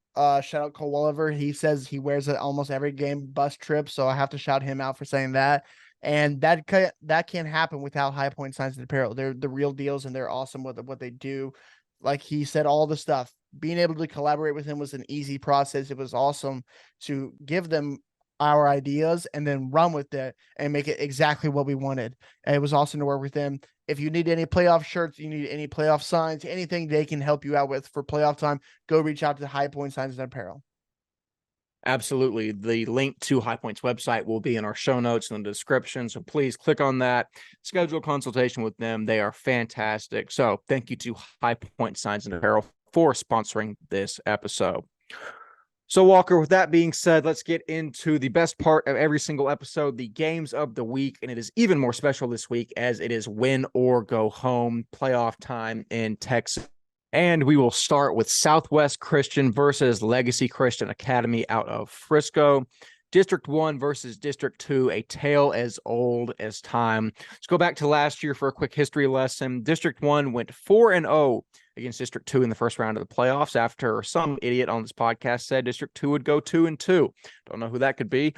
out Cole Welliver. He says he wears it almost every game bus trip. So I have to shout him out for saying that. And that can't happen without High Point Signs and Apparel. They're the real deals, and they're awesome with what they do. Like he said, all the stuff. Being able to collaborate with him was an easy process. It was awesome to give them our ideas and then run with it and make it exactly what we wanted. And it was awesome to work with them. If you need any playoff shirts, you need any playoff signs, anything they can help you out with for playoff time, go reach out to High Point Signs and Apparel. Absolutely. The link to High Point's website will be in our show notes in the description. So please click on that, schedule a consultation with them. They are fantastic. So thank you to High Point Signs and Apparel for sponsoring this episode. So, Walker, with that being said, let's get into the best part of every single episode, the games of the week. And it is even more special this week as it is win or go home playoff time in Texas. And we will start with Southwest Christian versus Legacy Christian Academy out of Frisco. District 1 versus District 2, a tale as old as time. Let's go back to last year for a quick history lesson. District 1 went 4-0 against District 2 in the first round of the playoffs after some idiot on this podcast said District 2 would go 2-2. Don't know who that could be.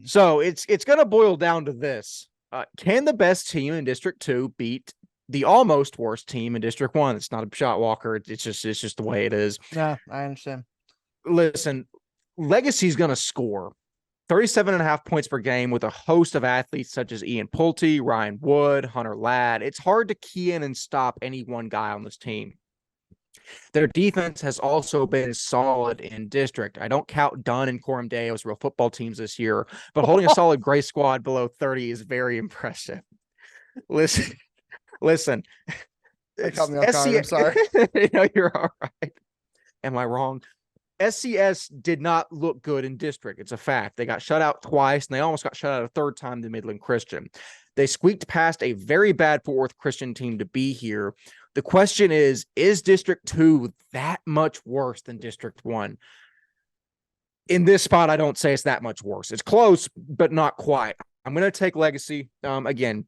So it's going to boil down to this. Can the best team in District 2 beat the almost worst team in District 1? It's not a shot, Walker. It's just the way it is. Yeah, I understand. Listen, Legacy's going to score 37.5 points per game with a host of athletes such as Ian Pulte, Ryan Wood, Hunter Ladd. It's hard to key in and stop any one guy on this team. Their defense has also been solid in district. I don't count Dunn and Coram Deo as real football teams this year, but holding a solid gray squad below 30 is very impressive. Listen. That caught me off guard. I'm sorry. No, you're all right. Am I wrong? SCS did not look good in district. It's a fact. They got shut out twice, and they almost got shut out a third time to Midland Christian. They squeaked past a very bad Fort Worth Christian team to be here. The question is District 2 that much worse than District 1? In this spot, I don't say it's that much worse. It's close, but not quite. I'm going to take Legacy. Again,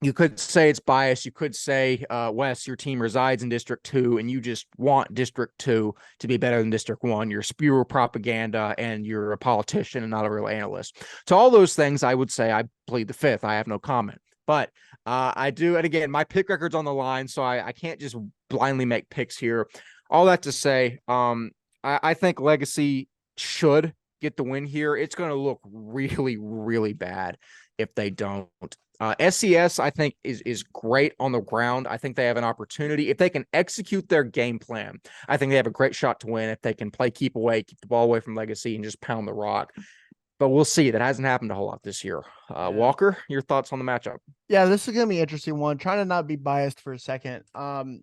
you could say it's biased. You could say, Wes, your team resides in District 2, and you just want District 2 to be better than District 1. You're spewer propaganda, and you're a politician and not a real analyst. To all those things, I would say I plead the fifth. I have no comment. But I do, and again, my pick record's on the line, so I can't just blindly make picks here. All that to say, I think Legacy should get the win here. It's going to look really, really bad if they don't. SCS, I think, is great on the ground. I think they have an opportunity. If they can execute their game plan, I think they have a great shot to win if they can play keep away, keep the ball away from Legacy, and just pound the rock. but we'll see. That hasn't happened a whole lot this year. Walker, your thoughts on the matchup? Yeah, this is gonna be an interesting one. Trying to not be biased for a second. SES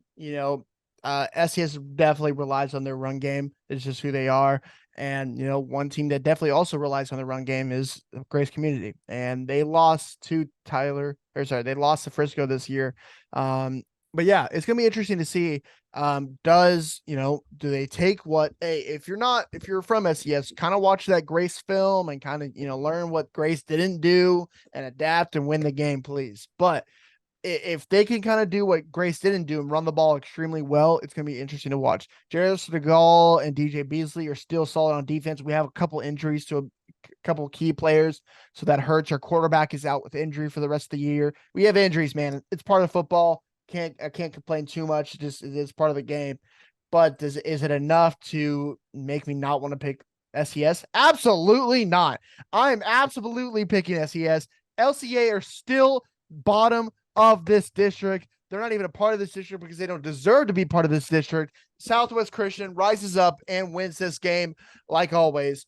definitely relies on their run game. It's just who they are. And one team that definitely also relies on the run game is Grace Community. And they lost to they lost to Frisco this year. But yeah, it's gonna be interesting to see. Do they take if you're from SES, kind of watch that Grace film and kind of learn what Grace didn't do and adapt and win the game, please. But if they can kind of do what Grace didn't do and run the ball extremely well, it's going to be interesting to watch. Jared Senegal and DJ Beasley are still solid on defense. We have a couple injuries to a couple key players, so that hurts. Our quarterback is out with injury for the rest of the year. We have injuries, man. It's part of football. I can't complain too much. It's part of the game. But is it enough to make me not want to pick SES? Absolutely not. I'm absolutely picking SES. LCA are still bottom of this district. They're not even a part of this district because they don't deserve to be part of this district. Southwest Christian rises up and wins this game like always.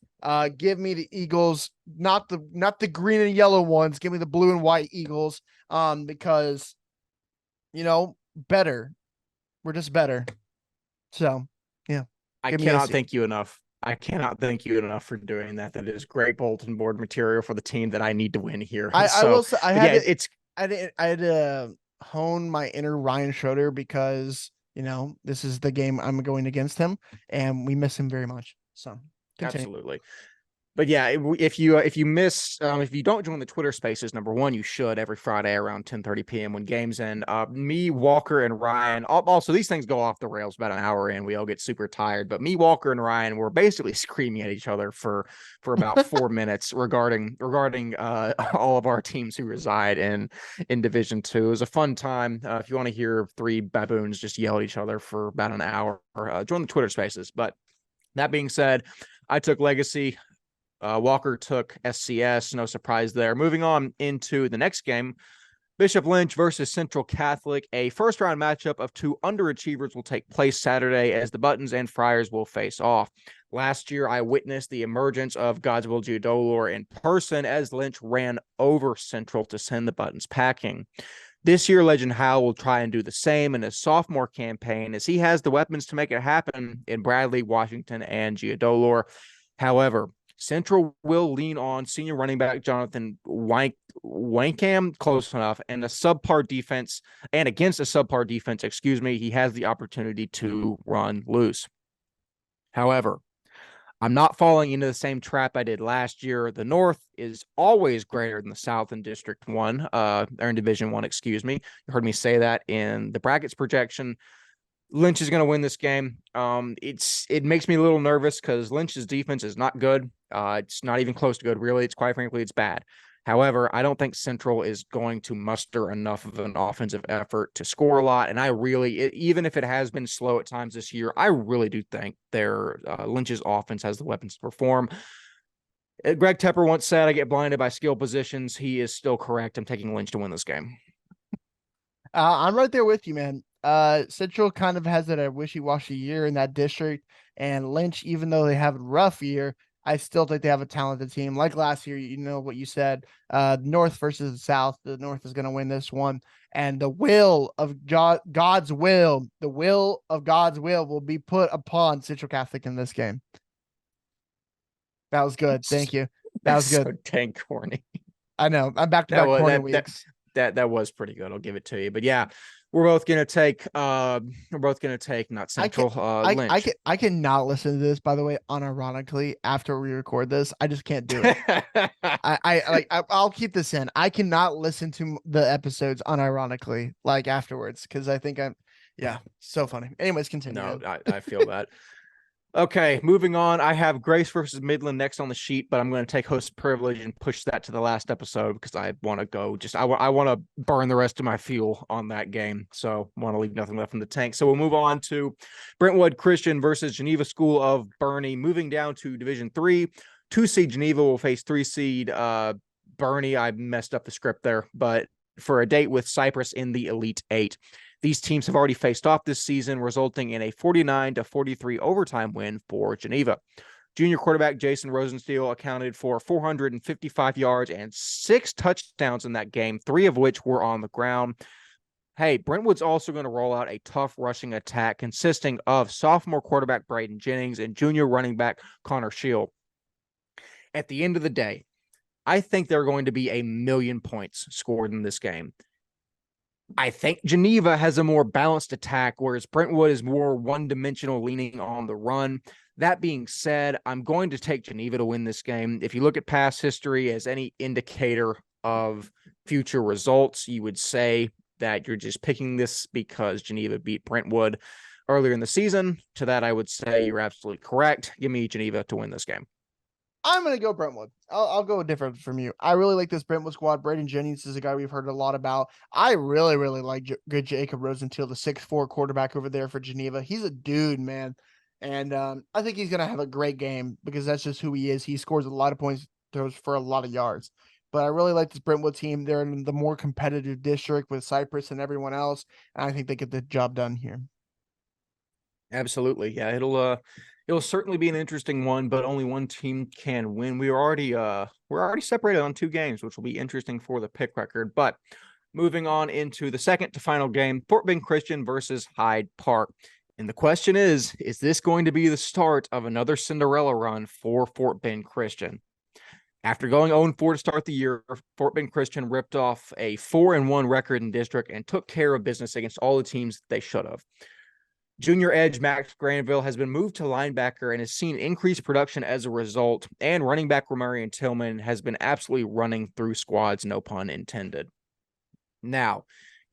Give me the Eagles, not the green and yellow ones. Give me the blue and white Eagles because, better. We're just better. So, yeah. I cannot thank you enough. I cannot thank you enough for doing that. That is great bulletin board material for the team that I need to win here. I will say I had to hone my inner Ryan Schroeder because, this is the game I'm going against him and we miss him very much. So continue. Absolutely. But yeah, if you don't join the Twitter Spaces, number one, you should every Friday around 10:30 p.m. when games end. Me, Walker, and Ryan. Also, these things go off the rails about an hour in. We all get super tired. But me, Walker, and Ryan were basically screaming at each other for about 4 minutes regarding all of our teams who reside in Division 2. It was a fun time. If you want to hear three baboons just yell at each other for about an hour, join the Twitter Spaces. But that being said, I took Legacy. Walker took SCS, no surprise there. Moving on into the next game, Bishop Lynch versus Central Catholic. A first-round matchup of two underachievers will take place Saturday as the Buttons and Friars will face off. Last year, I witnessed the emergence of God's Will Geodolor in person as Lynch ran over Central to send the Buttons packing. This year, Legend Howell will try and do the same in his sophomore campaign as he has the weapons to make it happen in Bradley, Washington, and Geodolor. However, Central will lean on senior running back Jonathan Wankham, close enough, and against a subpar defense, he has the opportunity to run loose. However, I'm not falling into the same trap I did last year. The North is always greater than the South in District 1, or in Division 1, You heard me say that in the brackets projection. Lynch is going to win this game. It makes me a little nervous because Lynch's defense is not good. It's not even close to good, really. It's bad. However, I don't think Central is going to muster enough of an offensive effort to score a lot. And even if it has been slow at times this year, I really do think Lynch's offense has the weapons to perform. Greg Tepper once said, I get blinded by skill positions. He is still correct. I'm taking Lynch to win this game. I'm right there with you, man. Central kind of has a wishy-washy year in that district, and Lynch, even though they have a rough year, I still think they have a talented team. Like last year, what you said, North versus the South. The North is going to win this one, and the will of God's will will be put upon Central Catholic in this game. That was good. Thank you. That was good. So dang corny. I know. I'm back to back corny weeks. That was pretty good. I'll give it to you. But yeah, we're both gonna take not Central. Lynch. I cannot listen to this, by the way, unironically after we record this. I just can't do it. I'll keep this in. I cannot listen to the episodes unironically afterwards because I think so funny. Anyways, continue. No, I feel that. Okay, moving on. I have Grace versus Midland next on the sheet, but I'm going to take host privilege and push that to the last episode because I want to go. I want to burn the rest of my fuel on that game, so I want to leave nothing left in the tank. So we'll move on to Brentwood Christian versus Geneva School of Boerne. Moving down to Division 3, 2-seed Geneva will face 3-seed Boerne. I messed up the script there, but for a date with Cyprus in the Elite 8. These teams have already faced off this season, resulting in a 49-43 overtime win for Geneva. Junior quarterback Jason Rosensteel accounted for 455 yards and 6 touchdowns in that game, 3 of which were on the ground. Hey, Brentwood's also going to roll out a tough rushing attack consisting of sophomore quarterback Braden Jennings and junior running back Connor Shield. At the end of the day, I think there are going to be 1,000,000 points scored in this game. I think Geneva has a more balanced attack, whereas Brentwood is more one-dimensional, leaning on the run. That being said, I'm going to take Geneva to win this game. If you look at past history as any indicator of future results, you would say that you're just picking this because Geneva beat Brentwood earlier in the season. To that, I would say you're absolutely correct. Give me Geneva to win this game. I'm going to go Brentwood. I'll go different from you. I really like this Brentwood squad. Braden Jennings is a guy we've heard a lot about. I really, really like good Jacob Rosenthal, the 6'4" quarterback over there for Geneva. He's a dude, man. And I think he's going to have a great game because that's just who he is. He scores a lot of points, throws for a lot of yards. But I really like this Brentwood team. They're in the more competitive district with Cypress and everyone else. And I think they get the job done here. Absolutely. Yeah, it'll certainly be an interesting one, but only one team can win. We're already separated on 2 games, which will be interesting for the pick record. But moving on into the second to final game, Fort Bend Christian versus Hyde Park. And the question is this going to be the start of another Cinderella run for Fort Bend Christian? After going 0-4 to start the year, Fort Bend Christian ripped off a 4-1 record in district and took care of business against all the teams they should have. Junior edge Max Granville has been moved to linebacker and has seen increased production as a result, and running back Romarian Tillman has been absolutely running through squads, no pun intended. Now,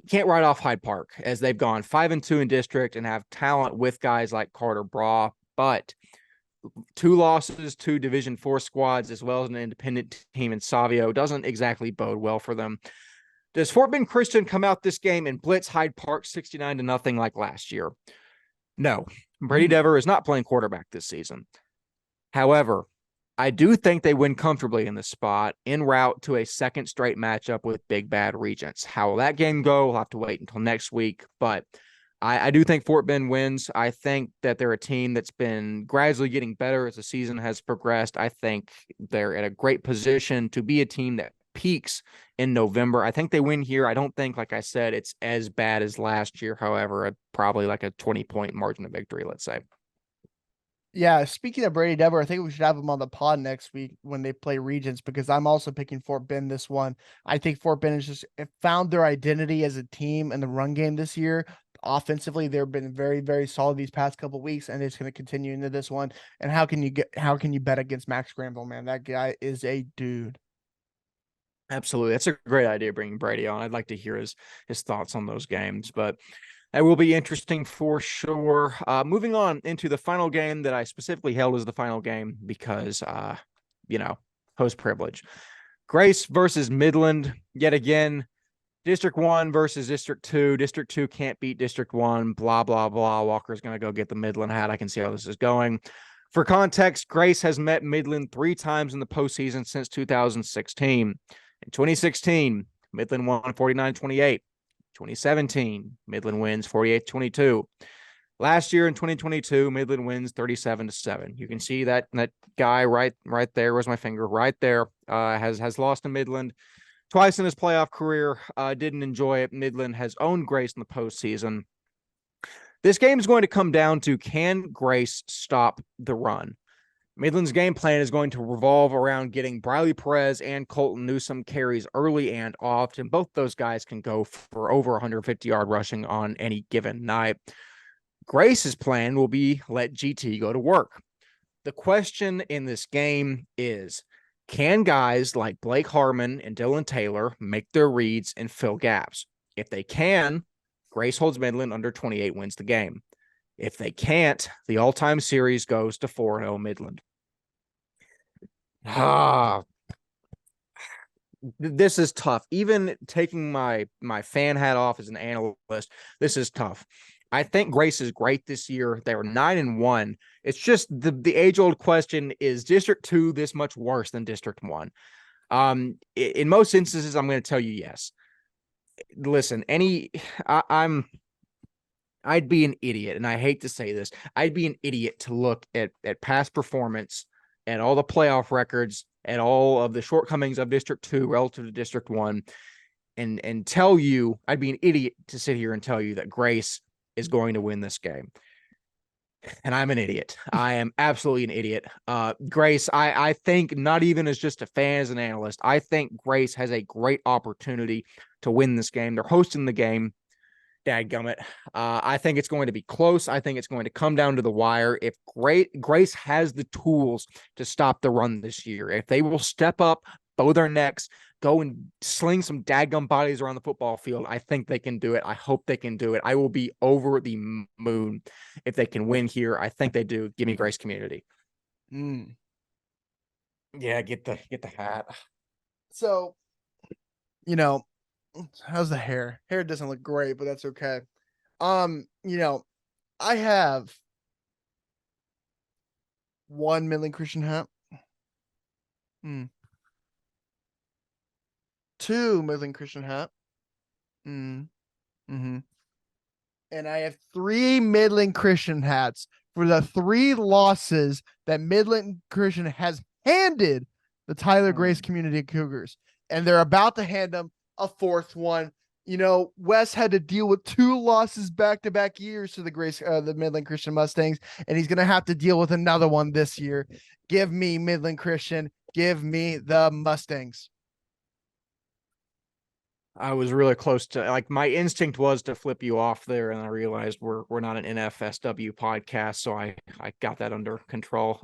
you can't write off Hyde Park as they've gone 5-2 in district and have talent with guys like Carter Braw, but 2 losses to Division IV squads as well as an independent team in Savio doesn't exactly bode well for them. Does Fort Bend Christian come out this game and blitz Hyde Park 69-0 like last year? No, Brady Dever is not playing quarterback this season. However, I do think they win comfortably in this spot en route to a second straight matchup with Big Bad Regents. How will that game go? We'll have to wait until next week, but I do think Fort Bend wins. I think that they're a team that's been gradually getting better as the season has progressed. I think they're in a great position to be a team that peaks in November. I think they win here. I don't think, like I said, it's as bad as last year. However, probably like a 20-point margin of victory, let's say. Yeah, speaking of Brady Dever, I think we should have him on the pod next week when they play Regents because I'm also picking Fort Bend this one. I think Fort Bend has just found their identity as a team in the run game this year. Offensively, they've been very, very solid these past couple of weeks, and it's going to continue into this one. And how can you bet against Max Granville, man? That guy is a dude. Absolutely. That's a great idea, bringing Brady on. I'd like to hear his thoughts on those games, but that will be interesting for sure. Moving on into the final game that I specifically held as the final game because, host privilege. Grace versus Midland. Yet again, District 1 versus District 2. District 2 can't beat District 1. Blah, blah, blah. Walker's going to go get the Midland hat. I can see how this is going. For context, Grace has met Midland 3 times in the postseason since 2016. In 2016, Midland won 49-28. 2017, Midland wins 48-22. Last year in 2022, Midland wins 37-7. You can see that guy right there. Where's my finger? Right there. Has lost to Midland twice in his playoff career. Didn't enjoy it. Midland has owned Grace in the postseason. This game is going to come down to, can Grace stop the run? Midland's game plan is going to revolve around getting Briley Perez and Colton Newsom carries early and often. Both those guys can go for over 150-yard rushing on any given night. Grace's plan will be let GT go to work. The question in this game is, can guys like Blake Harmon and Dylan Taylor make their reads and fill gaps? If they can, Grace holds Midland under 28, wins the game. If they can't, the all-time series goes to 4-0 Midland. This is tough. Even taking my fan hat off as an analyst, this is tough. I think Grace is great this year. They were 9-1. It's just the age-old question, is District 2 this much worse than District 1? In most instances, I'm going to tell you yes. Listen, I'm I'd be an idiot, and I hate to say this, I'd be an idiot to look at past performance, at all the playoff records, at all of the shortcomings of District 2 relative to District 1, and tell you, I'd be an idiot to sit here and tell you that Grace is going to win this game. And I'm an idiot. I am absolutely an idiot. Grace, I think not even as just a fan, as an analyst, I think Grace has a great opportunity to win this game. They're hosting the game. Dadgummit. I think it's going to be close. I think it's going to come down to the wire. If Grace has the tools to stop the run this year, if they will step up, bow their necks, go and sling some dadgum bodies around the football field, I think they can do it. I hope they can do it. I will be over the moon if they can win here. I think they do. Give me Grace Community. Yeah, get the hat. So, how's the hair? Hair doesn't look great, but that's okay. I have one Midland Christian hat. Two Midland Christian hat. And I have three Midland Christian hats for the 3 losses that Midland Christian has handed the Tyler Grace Community Cougars. And they're about to hand them a 4th one. Wes had to deal with 2 losses back-to-back years to the Midland Christian Mustangs, and he's going to have to deal with another one this year. Give me Midland Christian. Give me the Mustangs. I was really close to, my instinct was to flip you off there, and I realized we're not an NFSW podcast, so I got that under control.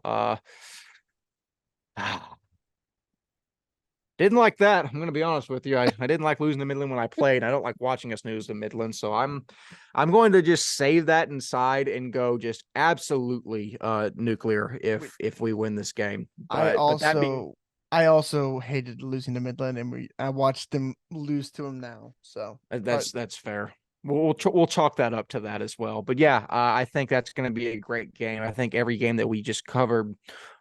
Didn't like that. I'm going to be honest with you. I didn't like losing to Midland when I played. I don't like watching us lose to Midland. So I'm going to just save that inside and go just absolutely nuclear if we win this game. I also hated losing to Midland, and I watched them lose to them now. So that's fair. We'll chalk that up to that as well. But yeah, I think that's going to be a great game. I think every game that we just covered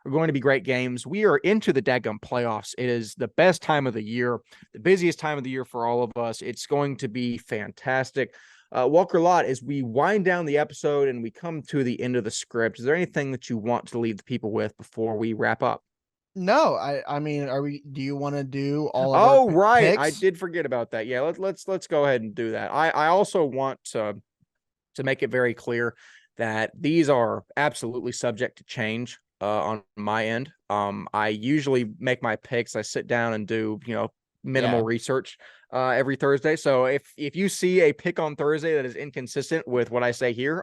are going to be great games. We are into the daggum playoffs. It is the best time of the year, the busiest time of the year for all of us. It's going to be fantastic. Walker Lott, as we wind down the episode and we come to the end of the script, is there anything that you want to leave the people with before we wrap up? No, I mean, do you want to do all of our right. picks? I did forget about that. Yeah, let's go ahead and do that. I also want to make it very clear that these are absolutely subject to change on my end. I usually make my picks. I sit down and do, minimal research every Thursday. So if you see a pick on Thursday that is inconsistent with what I say here,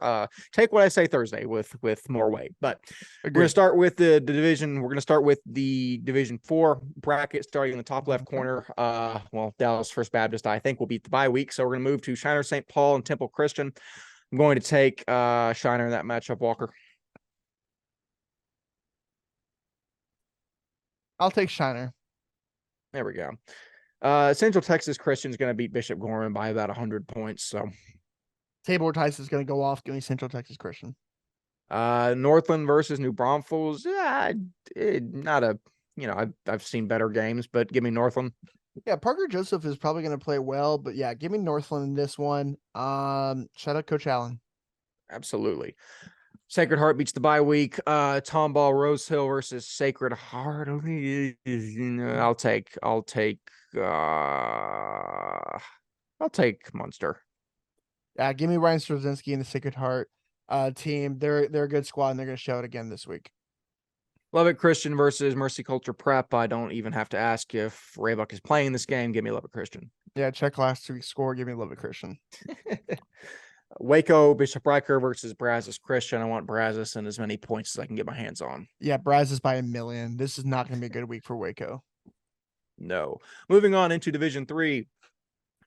take what I say Thursday with more weight. But we're going to start with the division. We're going to start with the Division 4 bracket starting in the top left corner. Dallas First Baptist, I think, will beat the bye week. So we're going to move to Shiner St. Paul and Temple Christian. I'm going to take Shiner in that matchup, Walker. I'll take Shiner. There we go. Central Texas Christian is going to beat Bishop Gorman by about 100 points. So Tabor Tice is going to go off. Give me Central Texas Christian. Northland versus New Braunfels. Not a, I've seen better games, but give me Northland. Yeah, Parker Joseph is probably going to play well, but yeah, give me Northland in this one. Shout out Coach Allen. Absolutely. Sacred Heart beats the bye week. Tomball Rose Hill versus Sacred Heart. I'll take Munster. Yeah, give me Ryan Straczynski and the Sacred Heart team. They're a good squad, and they're going to show it again this week. Lubbock Christian versus Mercy Culture Prep. I don't even have to ask if Raybuck is playing this game. Give me Lubbock Christian. Yeah, check last week's score. Give me Lubbock Christian. Waco Bishop Riker versus Brazos Christian. I want Brazos in as many points as I can get my hands on. Yeah, Brazos by 1,000,000. This is not going to be a good week for Waco. No. Moving on into Division 3.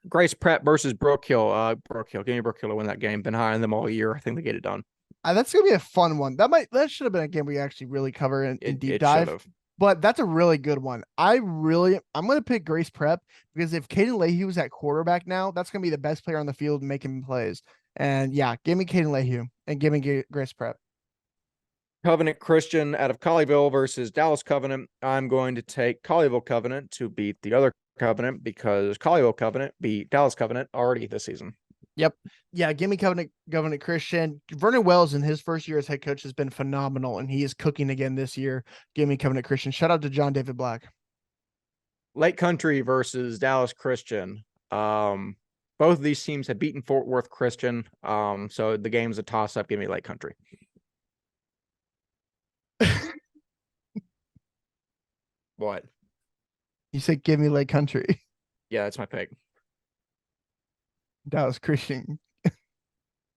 Grace Prep versus Brook Hill. Brook Hill. Give me Brook Hill to win that game. Been high on them all year. I think they get it done. That's going to be a fun one. That should have been a game we actually really cover in deep dive. Should've. But that's a really good one. I'm going to pick Grace Prep because if Caden Leahy was at quarterback now, that's going to be the best player on the field making plays. And yeah, give me Caden Leahy and give me Grace Prep. Covenant Christian out of Colleyville versus Dallas Covenant. I'm going to take Colleyville Covenant to beat the other Covenant because Colleyville Covenant beat Dallas Covenant already this season. Yep. Yeah, give me Covenant Christian. Vernon Wells in his first year as head coach has been phenomenal, and he is cooking again this year. Give me Covenant Christian. Shout out to John David Black. Lake Country versus Dallas Christian. Both of these teams have beaten Fort Worth Christian. So the game's a toss-up. Give me Lake Country. What? You said give me Lake Country. Yeah, that's my pick. Dallas Christian.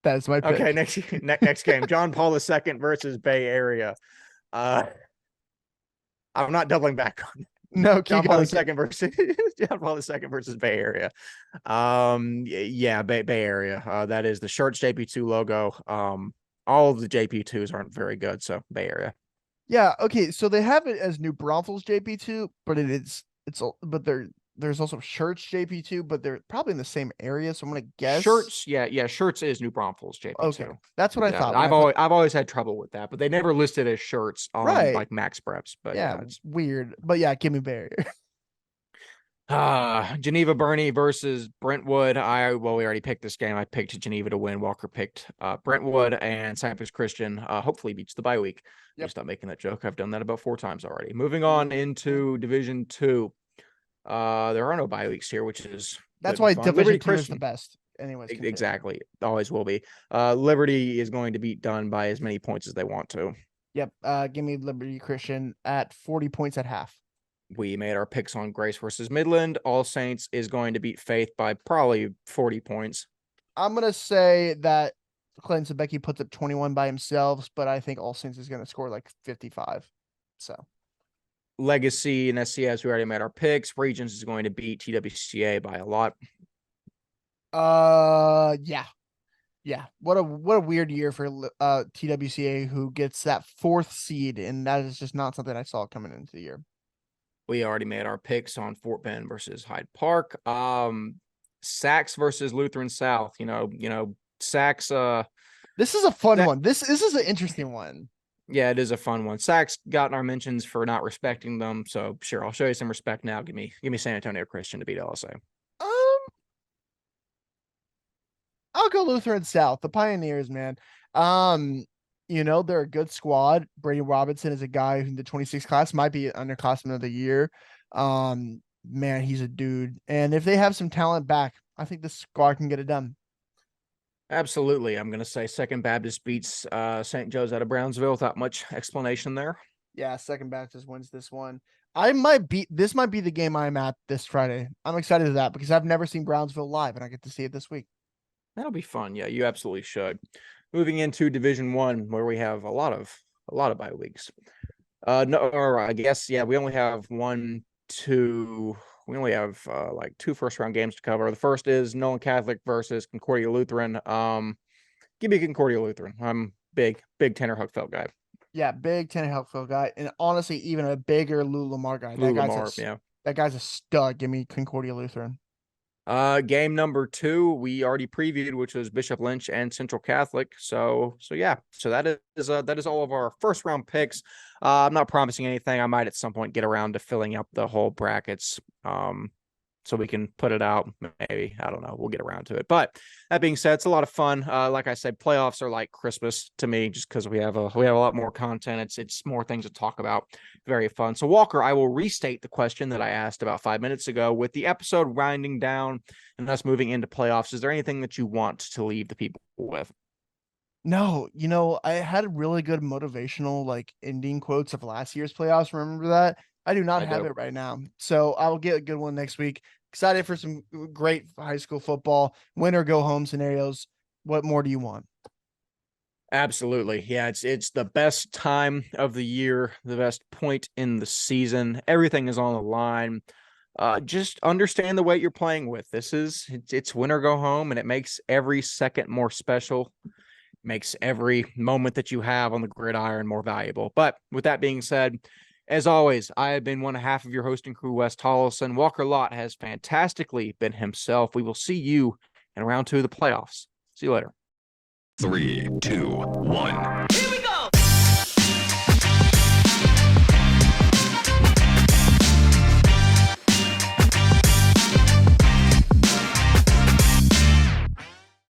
That's my pick. Okay, next game. John Paul II versus Bay Area. I'm not doubling back on it. No, John Paul II versus John Paul II versus Bay Area. Yeah, Bay Area. That is the shirts JP2 logo. All of the JP2s aren't very good, so Bay Area. Yeah, okay. So they have it as New Braunfels JP2, but there's also Shirts JP2, but they're probably in the same area. So I'm gonna guess Shirts. Yeah, Shirts is New Braunfels JP2. Okay, that's what I thought. I've always had trouble with that, but they never listed as Shirts on like Max Preps. But yeah, it's weird. But yeah, give me Bay Area. Geneva Boerne versus Brentwood. We already picked this game. I picked Geneva to win. Walker picked Brentwood, and Cypress Christian hopefully beats the bye week. Yep. Stop making that joke. I've done that about 4 times already. Moving on into Division 2. There are no bye weeks here, which is that's why Division 2 is the best. Anyways, exactly. Always will be. Liberty is going to beat Dunn by as many points as they want to. Yep. Give me Liberty Christian at 40 points at half. We made our picks on Grace versus Midland. All Saints is going to beat Faith by probably 40 points. I'm going to say that Clinton Sebecki puts up 21 by himself, but I think All Saints is going to score like 55. So Legacy and SCS, we already made our picks. Regions is going to beat TWCA by a lot. Yeah. What a weird year for TWCA, who gets that 4th seed, and that is just not something I saw coming into the year. We already made our picks on Fort Bend versus Hyde Park. Sacs versus Lutheran South. You know, Sacs. This is a fun one. This is an interesting one. Yeah, it is a fun one. Sacs gotten our mentions for not respecting them, so sure, I'll show you some respect now. Give me San Antonio Christian to beat LSA. I'll go Lutheran South, the Pioneers, man. They're a good squad. Brady Robinson is a guy who in the 26 class might be underclassman of the year. Man, he's a dude. And if they have some talent back, I think the squad can get it done. Absolutely. I'm going to say Second Baptist beats St. Joe's out of Brownsville without much explanation there. Yeah, Second Baptist wins this one. This might be the game I'm at this Friday. I'm excited for that because I've never seen Brownsville live and I get to see it this week. That'll be fun. Yeah, you absolutely should. Moving into Division 1, where we have a lot of bye weeks. We only have like 2 first-round games to cover. The first is Nolan Catholic versus Concordia Lutheran. Give me Concordia Lutheran. I'm big Tanner Huckfeld guy. Yeah, big Tanner Huckfeld guy, and honestly, even a bigger Lou Lamar guy. That guy's a stud. Give me Concordia Lutheran. Game number 2 we already previewed, which was Bishop Lynch and Central Catholic. So that is all of our first round picks. I'm not promising anything. I might at some point get around to filling up the whole brackets. So we can put it out. Maybe, I don't know. We'll get around to it. But that being said, it's a lot of fun. Like I said, playoffs are like Christmas to me, just because we have a lot more content. It's more things to talk about. Very fun. So Walker, I will restate the question that I asked about 5 minutes ago. With the episode winding down and us moving into playoffs, is there anything that you want to leave the people with? No, I had really good motivational ending quotes of last year's playoffs. Remember that? I do not have it right now. So I'll get a good one next week. Excited for some great high school football, win or go home scenarios. What more do you want? Absolutely. Yeah, it's the best time of the year, the best point in the season. Everything is on the line. Just understand the weight you're playing with. It's win or go home, and it makes every second more special. Makes every moment that you have on the gridiron more valuable. But with that being said, as always, I have been one half of your hosting crew, Wes Tolleson. Walker Lott has fantastically been himself. We will see you in round 2 of the playoffs. See you later. 3, 2, 1.